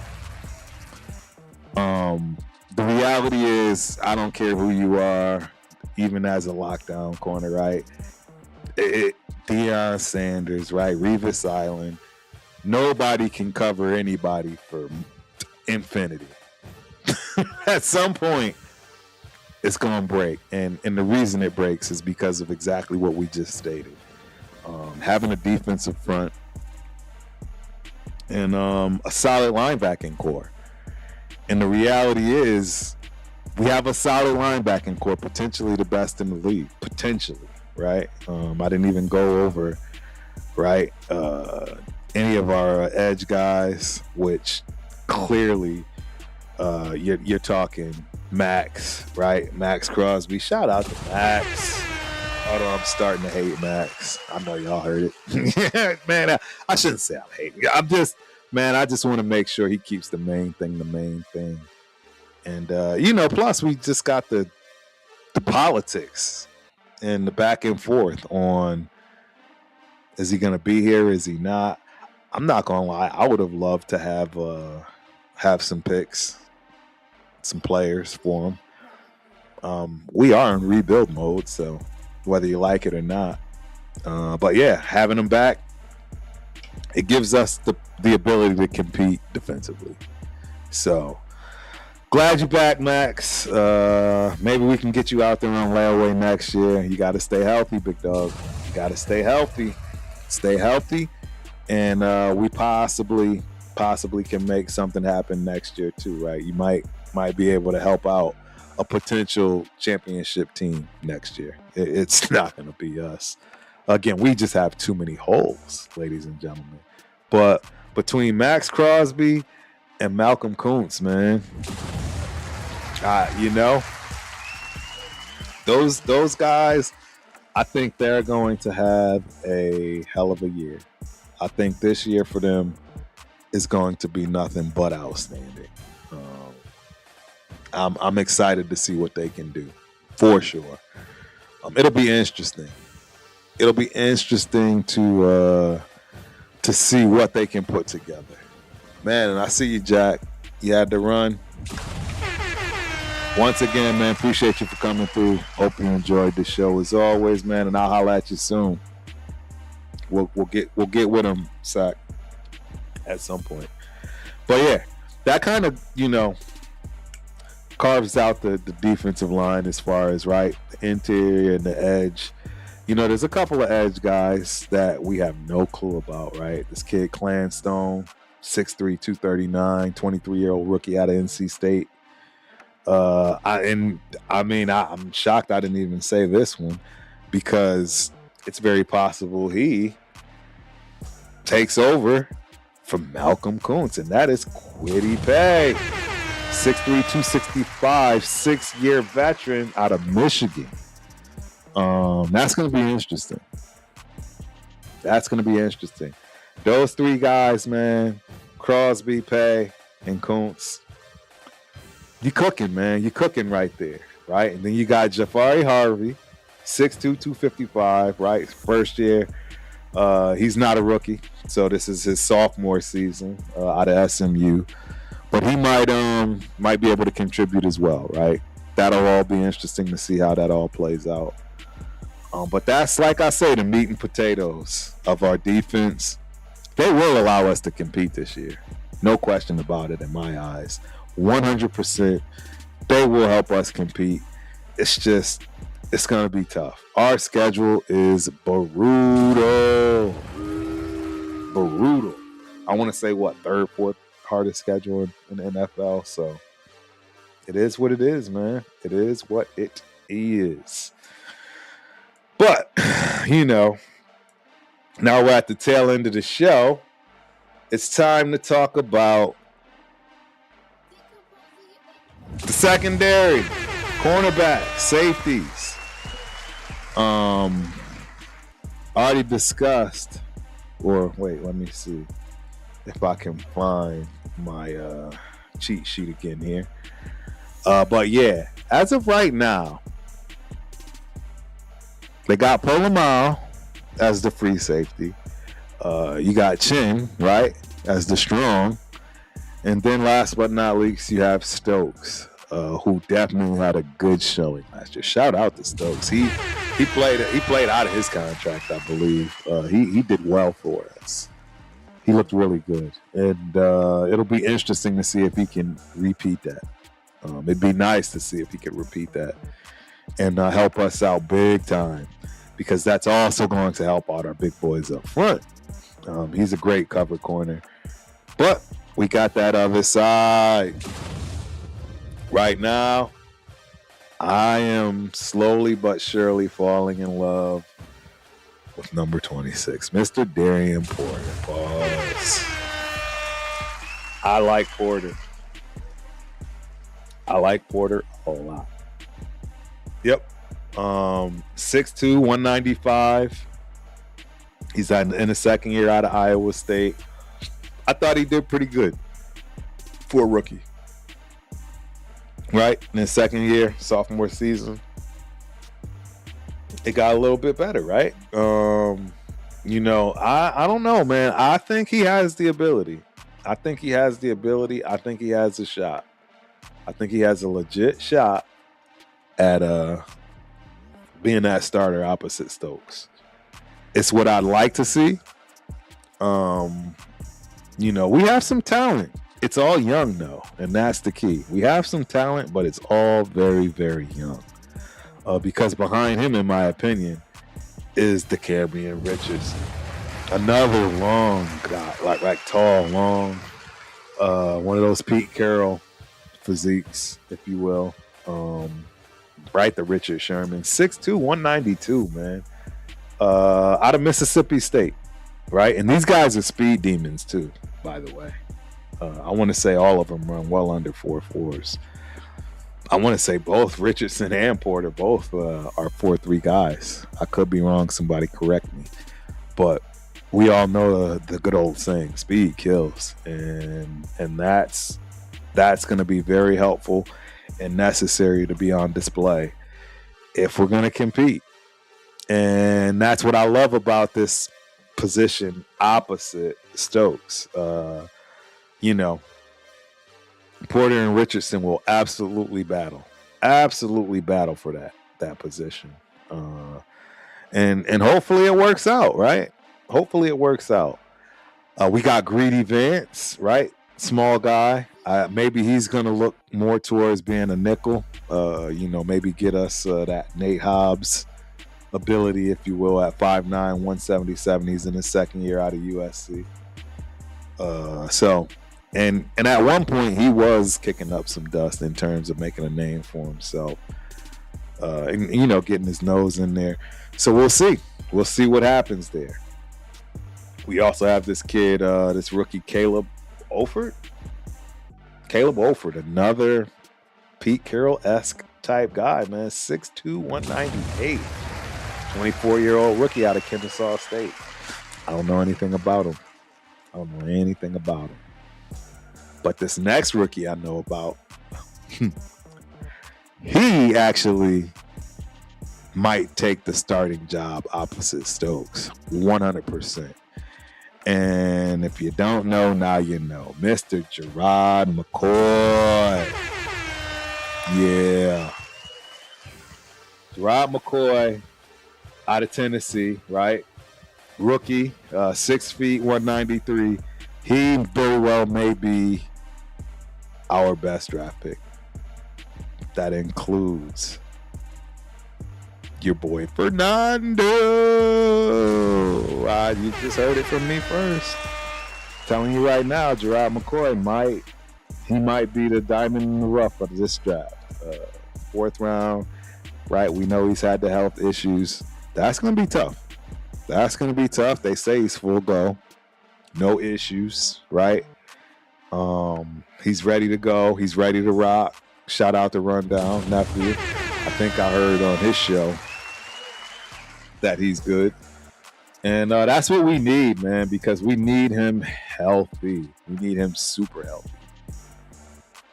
The reality is, I don't care who you are, even as a lockdown corner, right? Deion Sanders, right? Revis Island. Nobody can cover anybody for infinity. At some point, it's going to break. And the reason it breaks is because of exactly what we just stated. Having a defensive front and a solid linebacking core. And the reality is, we have a solid linebacking core, potentially the best in the league. Potentially, right? I didn't even go over, right, any of our edge guys, which clearly you're talking Maxx, right? Maxx Crosby. Shout out to Maxx. Although I'm starting to hate Maxx. I know y'all heard it. Man, I shouldn't say I'm hating. I just want to make sure he keeps the main thing the main thing. And, plus we just got the politics and the back and forth on, is he going to be here? Is he not? I'm not going to lie. I would have loved to have some picks, some players for him. We are in rebuild mode, so whether you like it or not. But yeah, having him back, it gives us the ability to compete defensively. So glad you're back, Maxx. Maybe we can get you out there on layaway next year. You got to stay healthy, big dog. You got to stay healthy. Stay healthy. And we possibly can make something happen next year too, right? You might be able to help out a potential championship team next year. It's not going to be us. Again, we just have too many holes, ladies and gentlemen. But between Maxx Crosby and Malcolm Kuntz, man, those guys, I think they're going to have a hell of a year. I think this year for them is going to be nothing but outstanding. I'm excited to see what they can do, for sure. It'll be interesting. It'll be interesting to see what they can put together. Man, and I see you, Jack. You had to run. Once again, man, appreciate you for coming through. Hope you enjoyed the show as always, man, and I'll holler at you soon. We'll get with them, Sack, at some point. But yeah, that kind of, carves out the defensive line as far as, right, the interior and the edge. There's a couple of edge guys that we have no clue about, right? This kid, Clanstone, 6'3", 239, 23-year-old rookie out of NC State. I'm shocked I didn't even say this one, because it's very possible he takes over from Malcolm Kuntz, and that is Kwity Paye. 6'3", 265, 6-year veteran out of Michigan. That's going to be interesting. Those three guys, man, Crosby, Paye, and Kuntz, you cooking, man. You cooking right there, right? And then you got Jafari Harvey, 6'2", 255, right? First year He's not a rookie, so this is his sophomore season out of SMU. But he might be able to contribute as well, right? That'll all be interesting to see how that all plays out. But that's, like I say, the meat and potatoes of our defense. They will allow us to compete this year. No question about it in my eyes. 100%. They will help us compete. It's going to be tough. Our schedule is brutal. Brutal. I want to say, third, fourth hardest schedule in the NFL. So it is what it is, man. It is what it is. But, now we're at the tail end of the show. It's time to talk about the secondary, cornerback, safeties. Already discussed, or wait, let me see if I can find my cheat sheet again here. But yeah, as of right now, they got Polamalu as the free safety. You got Chin, right, as the strong. And then last but not least, you have Stokes, who definitely had a good showing last year. Shout out to Stokes. He played out of his contract, I believe. He did well for us. He looked really good. And it'll be interesting to see if he can repeat that. It'd be nice to see if he could repeat that and help us out big time, because that's also going to help out our big boys up front. He's a great cover corner. But we got that other side. Right now, I am slowly but surely falling in love with number 26, Mr. Darian Porter. Pause. I like Porter. I like Porter a lot. Yep. 6'2", 195. He's in the second year out of Iowa State. I thought he did pretty good for a rookie. Right? In his second year, sophomore season, it got a little bit better, right? I don't know, man. I think he has the ability. I think he has a shot. I think he has a legit shot at being that starter opposite Stokes. It's what I'd like to see. We have some talent. It's all young, though, and that's the key. We have some talent, but it's all very, very young. Because behind him, in my opinion, is the Caribbean Richardson. Another long guy, like tall, long. One of those Pete Carroll physiques, if you will. Right, the Richard Sherman. 6'2", 192, man. Out of Mississippi State, right? And these guys are speed demons, too, by the way. I want to say all of them run well under 4.4s. I want to say both Richardson and Porter both are 4.3 guys. I could be wrong. Somebody correct me. But we all know the good old saying, speed kills. And that's going to be very helpful and necessary to be on display if we're going to compete. And that's what I love about this position opposite Stokes. Porter and Richardson will absolutely battle for that position. And hopefully it works out, right? Hopefully it works out. We got Greedy Vance, right? Small guy. Maybe he's going to look more towards being a nickel. Maybe get us that Nate Hobbs ability, if you will, at 5'9", 177. He's in his second year out of USC. And at one point he was kicking up some dust in terms of making a name for himself. Getting his nose in there. So we'll see. We'll see what happens there. We also have this kid, this rookie Caleb Olford. Another Pete Carroll-esque type guy, man. 6'2", 198. 24-year-old rookie out of Kennesaw State. I don't know anything about him. But this next rookie I know about, he actually might take the starting job opposite Stokes, 100%. And if you don't know, now you know. Mr. Gerard McCoy. Yeah. Gerard McCoy out of Tennessee, right? Rookie, 6 feet, 193. He very well may be our best draft pick. That includes your boy Fernando. You just heard it from me first. Telling you right now, Gerard McCoy might be the diamond in the rough of this draft. 4th round, right? We know he's had the health issues. That's going to be tough. They say he's full go. No issues, right? He's ready to go. He's ready to rock. Shout out to Rundown nephew. I think I heard on his show that he's good. And that's what we need, man, because we need him healthy. We need him super healthy.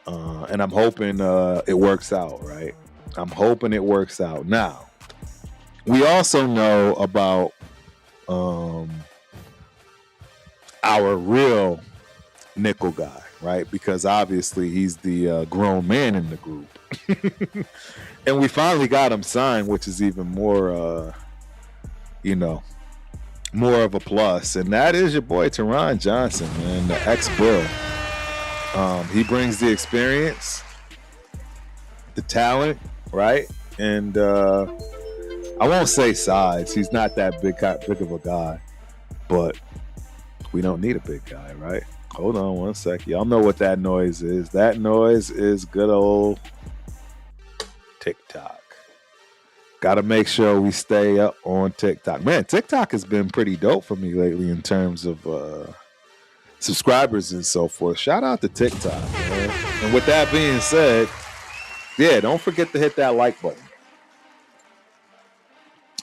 And I'm hoping it works out, right? I'm hoping it works out. Now, we also know about our real nickel guy, right? Because obviously he's the grown man in the group. And we finally got him signed, which is even more, more of a plus. And that is your boy, Teron Johnson, man, the ex-Bill. He brings the experience, the talent, right? And I won't say size. He's not that big of a guy. But we don't need a big guy, right? Hold on one sec. Y'all know what that noise is. That noise is good old TikTok. Got to make sure we stay up on TikTok. Man, TikTok has been pretty dope for me lately in terms of subscribers and so forth. Shout out to TikTok, man. And with that being said, yeah, don't forget to hit that like button.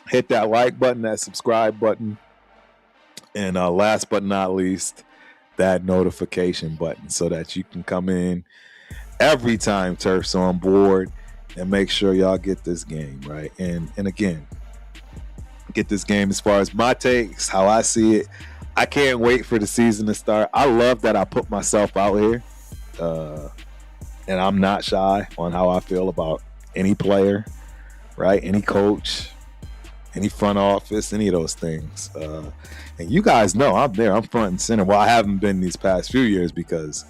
Hit that like button, that subscribe button. And last but not least, that notification button so that you can come in every time Turf's on board and make sure y'all get this game, right? And again, get this game as far as my takes, how I see it. I can't wait for the season to start. I love that I put myself out here. And I'm not shy on how I feel about any player, right? Any coach, any front office, any of those things. And you guys know I'm there. I'm front and center. Well, I haven't been these past few years because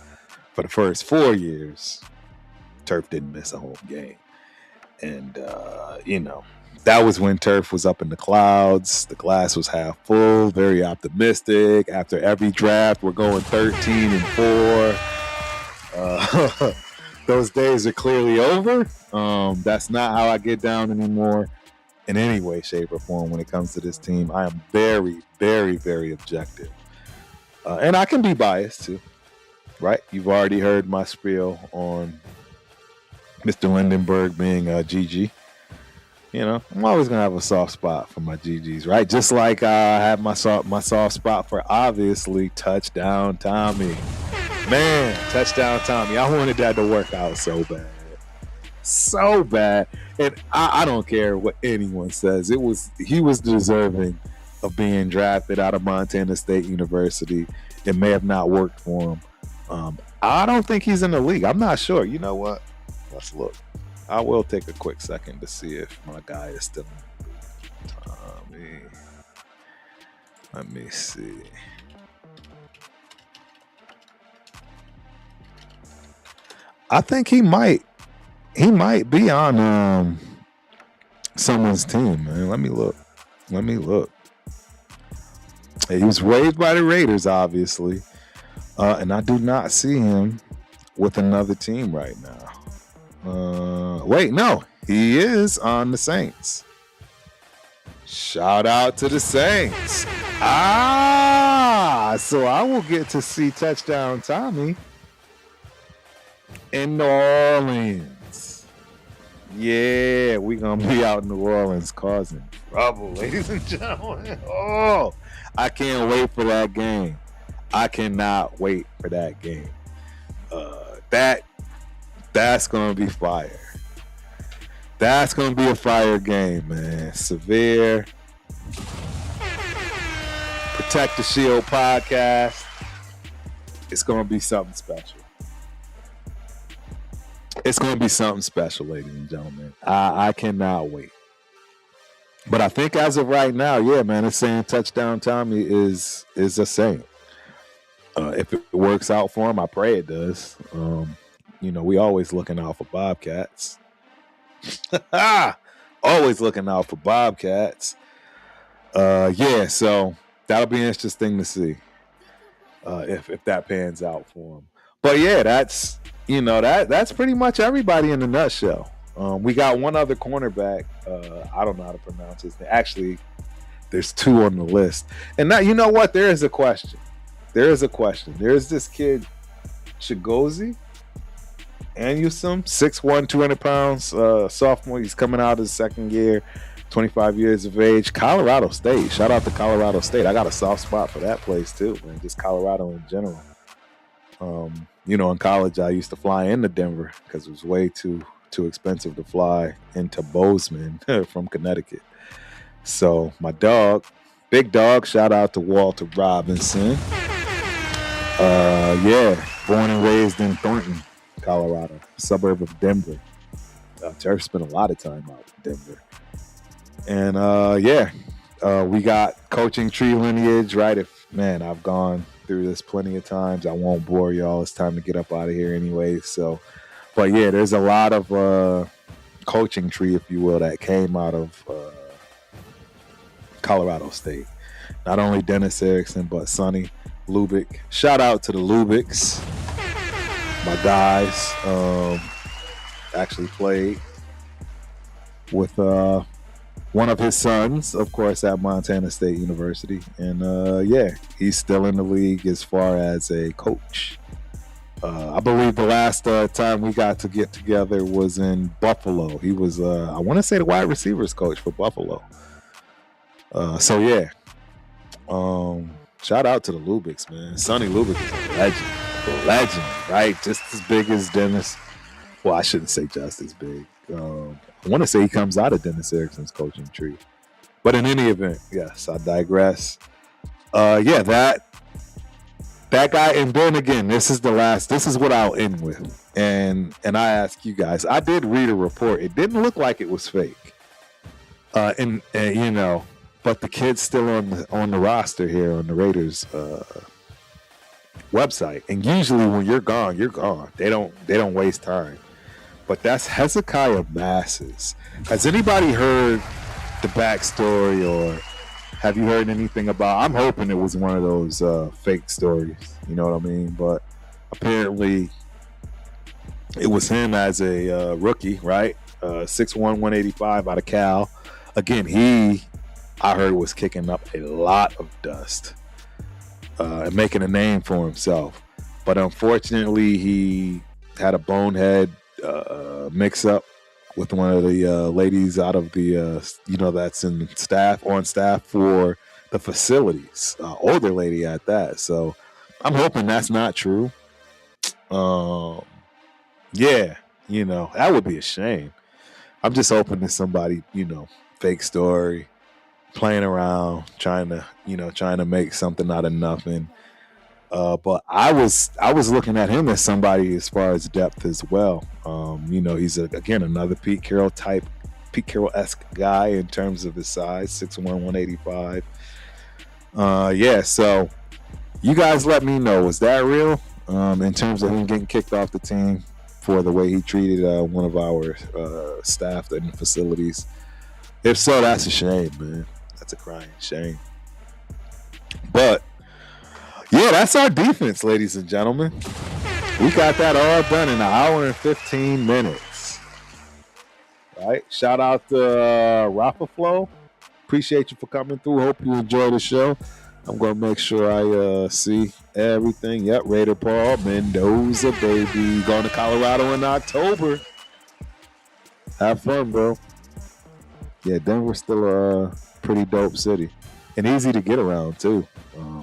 for the first 4 years, Turf didn't miss a home game. And, that was when Turf was up in the clouds. The glass was half full, very optimistic. After every draft, we're going 13-4. Those days are clearly over. That's not how I get down anymore in any way, shape, or form when it comes to this team. I am very, very, very objective. And I can be biased too, right? You've already heard my spiel on Mr. Lindenberg being GG. I'm always going to have a soft spot for my GGs, right? Just like I have my soft spot for, obviously, Touchdown Tommy. Man, Touchdown Tommy. I wanted that to work out so bad. So bad. And I don't care what anyone says. He was deserving of being drafted out of Montana State University. It may have not worked for him. I don't think he's in the league. I'm not sure. You know what? Let's look. I will take a quick second to see if my guy is still in the league. Tommy. Let me see. I think he might be on someone's team, man. Let me look. He was waived by the Raiders, obviously. And I do not see him with another team right now. Wait, no. He is on the Saints. Shout out to the Saints. So I will get to see Touchdown Tommy in New Orleans. Yeah, we're going to be out in New Orleans causing trouble, ladies and gentlemen. Oh, I can't wait for that game. I cannot wait for that game. That's going to be fire. That's going to be a fire game, man. Severe. Protect the Shield podcast. It's going to be something special. It's going to be something special, ladies and gentlemen. I cannot wait. But I think as of right now, yeah, man, it's saying touchdown Tommy is a saint. If it works out for him, I pray it does. We always looking out for Bobcats. Always looking out for Bobcats. So that'll be interesting to see if that pans out for him. But yeah, that's pretty much everybody in a nutshell. We got one other cornerback. I don't know how to pronounce his name. Actually, there's two on the list. And now, you know what? There is a question. There is this kid, Chigozie Anyusum, 6'1", 200 pounds, sophomore. He's coming out his second year, 25 years of age. Colorado State. Shout out to Colorado State. I got a soft spot for that place too, man. Just Colorado in general. In college, I used to fly into Denver because it was way too expensive to fly into Bozeman from Connecticut. So my dog, big dog, shout out to Walter Robinson. Born and raised in Thornton, Colorado, suburb of Denver. Turf spent a lot of time out in Denver. And we got coaching tree lineage, right? I've gone through this plenty of times. I won't bore y'all. It's time to get up out of here anyway. So, but yeah, there's a lot of coaching tree, if you will, that came out of Colorado State. Not only Dennis Erickson, but Sonny Lubick. Shout out to the Lubicks, my guys. Actually played with one of his sons, of course, at Montana State University. And he's still in the league as far as a coach. I believe the last time we got to get together was in Buffalo. He was, I want to say, the wide receivers coach for Buffalo. Shout out to the Lubicks, man. Sonny Lubick is a legend, right? Just as big as Dennis. Well, I shouldn't say just as big. I want to say he comes out of Dennis Erickson's coaching tree. But in any event, yes, I digress. That guy, and then again, this is what I'll end with. And I ask you guys, I did read a report. It didn't look like it was fake. But the kid's still on the roster here on the Raiders website. And usually when you're gone, you're gone. They don't waste time. But that's Hezekiah Masses. Has anybody heard the backstory, or have you heard anything about? I'm hoping it was one of those fake stories. You know what I mean? But apparently, it was him as a rookie, right? 6'1", 185 out of Cal. Again, I heard, was kicking up a lot of dust and making a name for himself. But unfortunately, he had a bonehead mix up with one of the ladies out of the that's on staff for the facilities, older lady at that. So I'm hoping that's not true. That would be a shame. I'm just hoping that somebody, fake story, playing around, trying to make something out of nothing. But I was looking at him as somebody as far as depth as well. He's again another Pete Carroll-esque guy in terms of his size, 6'1", 185. So you guys let me know, was that real? In terms of him getting kicked off the team for the way he treated one of our staff in the facilities. If so, that's a shame, man. That's a crying shame. But yeah, that's our defense, ladies and gentlemen. We got that all done in an hour and 15 minutes. All right. Shout out to Rafa Flow. Appreciate you for coming through. Hope you enjoy the show. I'm going to make sure I see everything. Yep, Raider Paul Mendoza, baby. Going to Colorado in October. Have fun, bro. Yeah, Denver's still a pretty dope city. And easy to get around, too.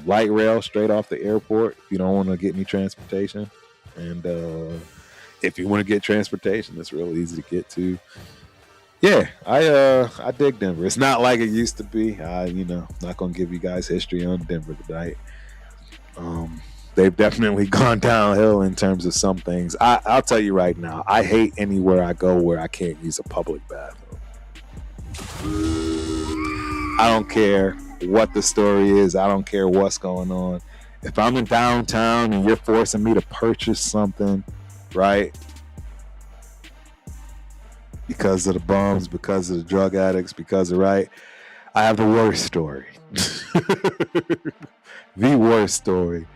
Light rail straight off the airport if you don't want to get any transportation. And if you want to get transportation, it's real easy to get to. Yeah, I dig Denver. It's not like it used to be. Not gonna give you guys history on Denver tonight. They've definitely gone downhill in terms of some things. I'll tell you right now, I hate anywhere I go where I can't use a public bathroom. I don't care what the story is. I don't care what's going on. If I'm in downtown and you're forcing me to purchase something, right? Because of the bums, because of the drug addicts, I have the worst story. The worst story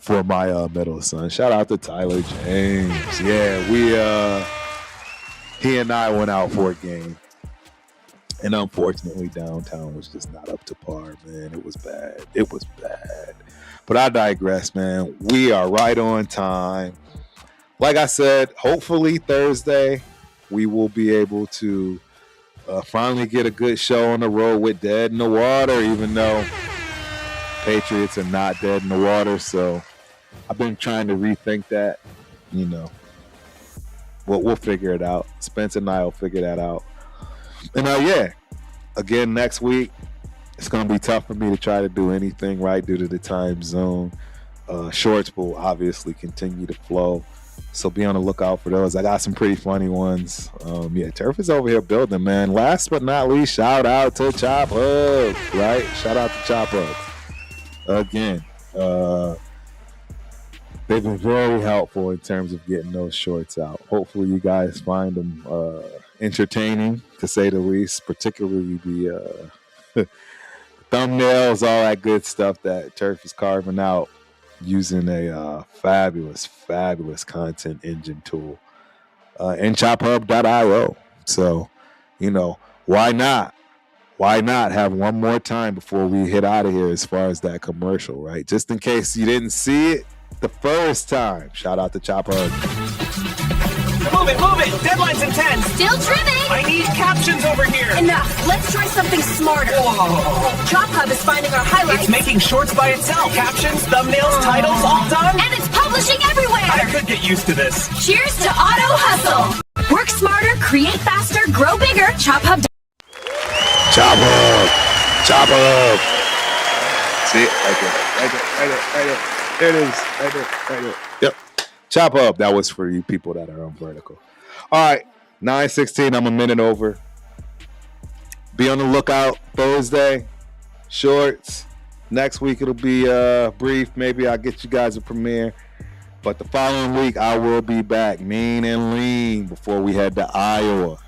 for my middle son. Shout out to Tyler James. Yeah, he and I went out for a game. And unfortunately, downtown was just not up to par, man. It was bad. But I digress, man. We are right on time. Like I said, hopefully Thursday, we will be able to finally get a good show on the road with Dead in the Water, even though Patriots are not dead in the water. So I've been trying to rethink that. We'll figure it out. Spence and I will figure that out. And again, next week, it's going to be tough for me to try to do anything right due to the time zone. Shorts will obviously continue to flow. So be on the lookout for those. I got some pretty funny ones. Turf is over here building, man. Last but not least, shout out to Chop Hub, right? Shout out to Chop Hub. Again, they've been very helpful in terms of getting those shorts out. Hopefully you guys find them entertaining, to say the least, particularly the thumbnails, all that good stuff that Turf is carving out using a fabulous content engine tool and chophub.io. So, why not have one more time before we hit out of here as far as that commercial, right? Just in case you didn't see it the first time. Shout out to Chop Hub. Move it! Deadline's in 10. Still trimming. I need captions over here. Enough. Let's try something smarter. Whoa. Chop Hub is finding our highlights. It's making shorts by itself. Captions, thumbnails, titles, all done. And it's publishing everywhere. I could get used to this. Cheers to Auto Hustle. Work smarter, create faster, grow bigger. Chop Hub. Chop Hub. See it? Right there. There it is. Right there. Yep. Chop Hub. That was for you people that are on vertical. All right. 9:16. I'm a minute over. Be on the lookout Thursday. Shorts. Next week it'll be brief. Maybe I'll get you guys a premiere. But the following week I will be back mean and lean before we head to Iowa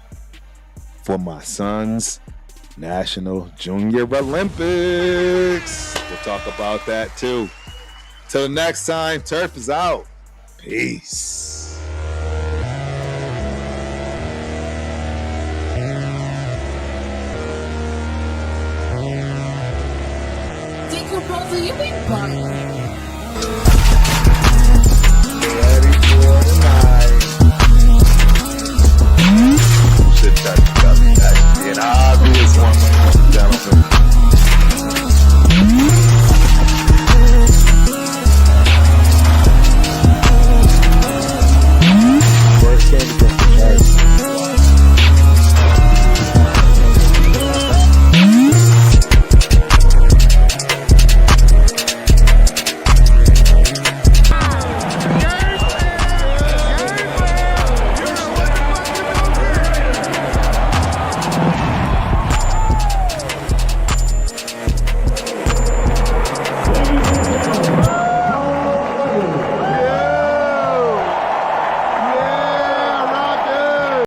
for my son's National Junior Olympics. We'll talk about that too. Till next time, Turf is out. Peace. Decomposing, you mean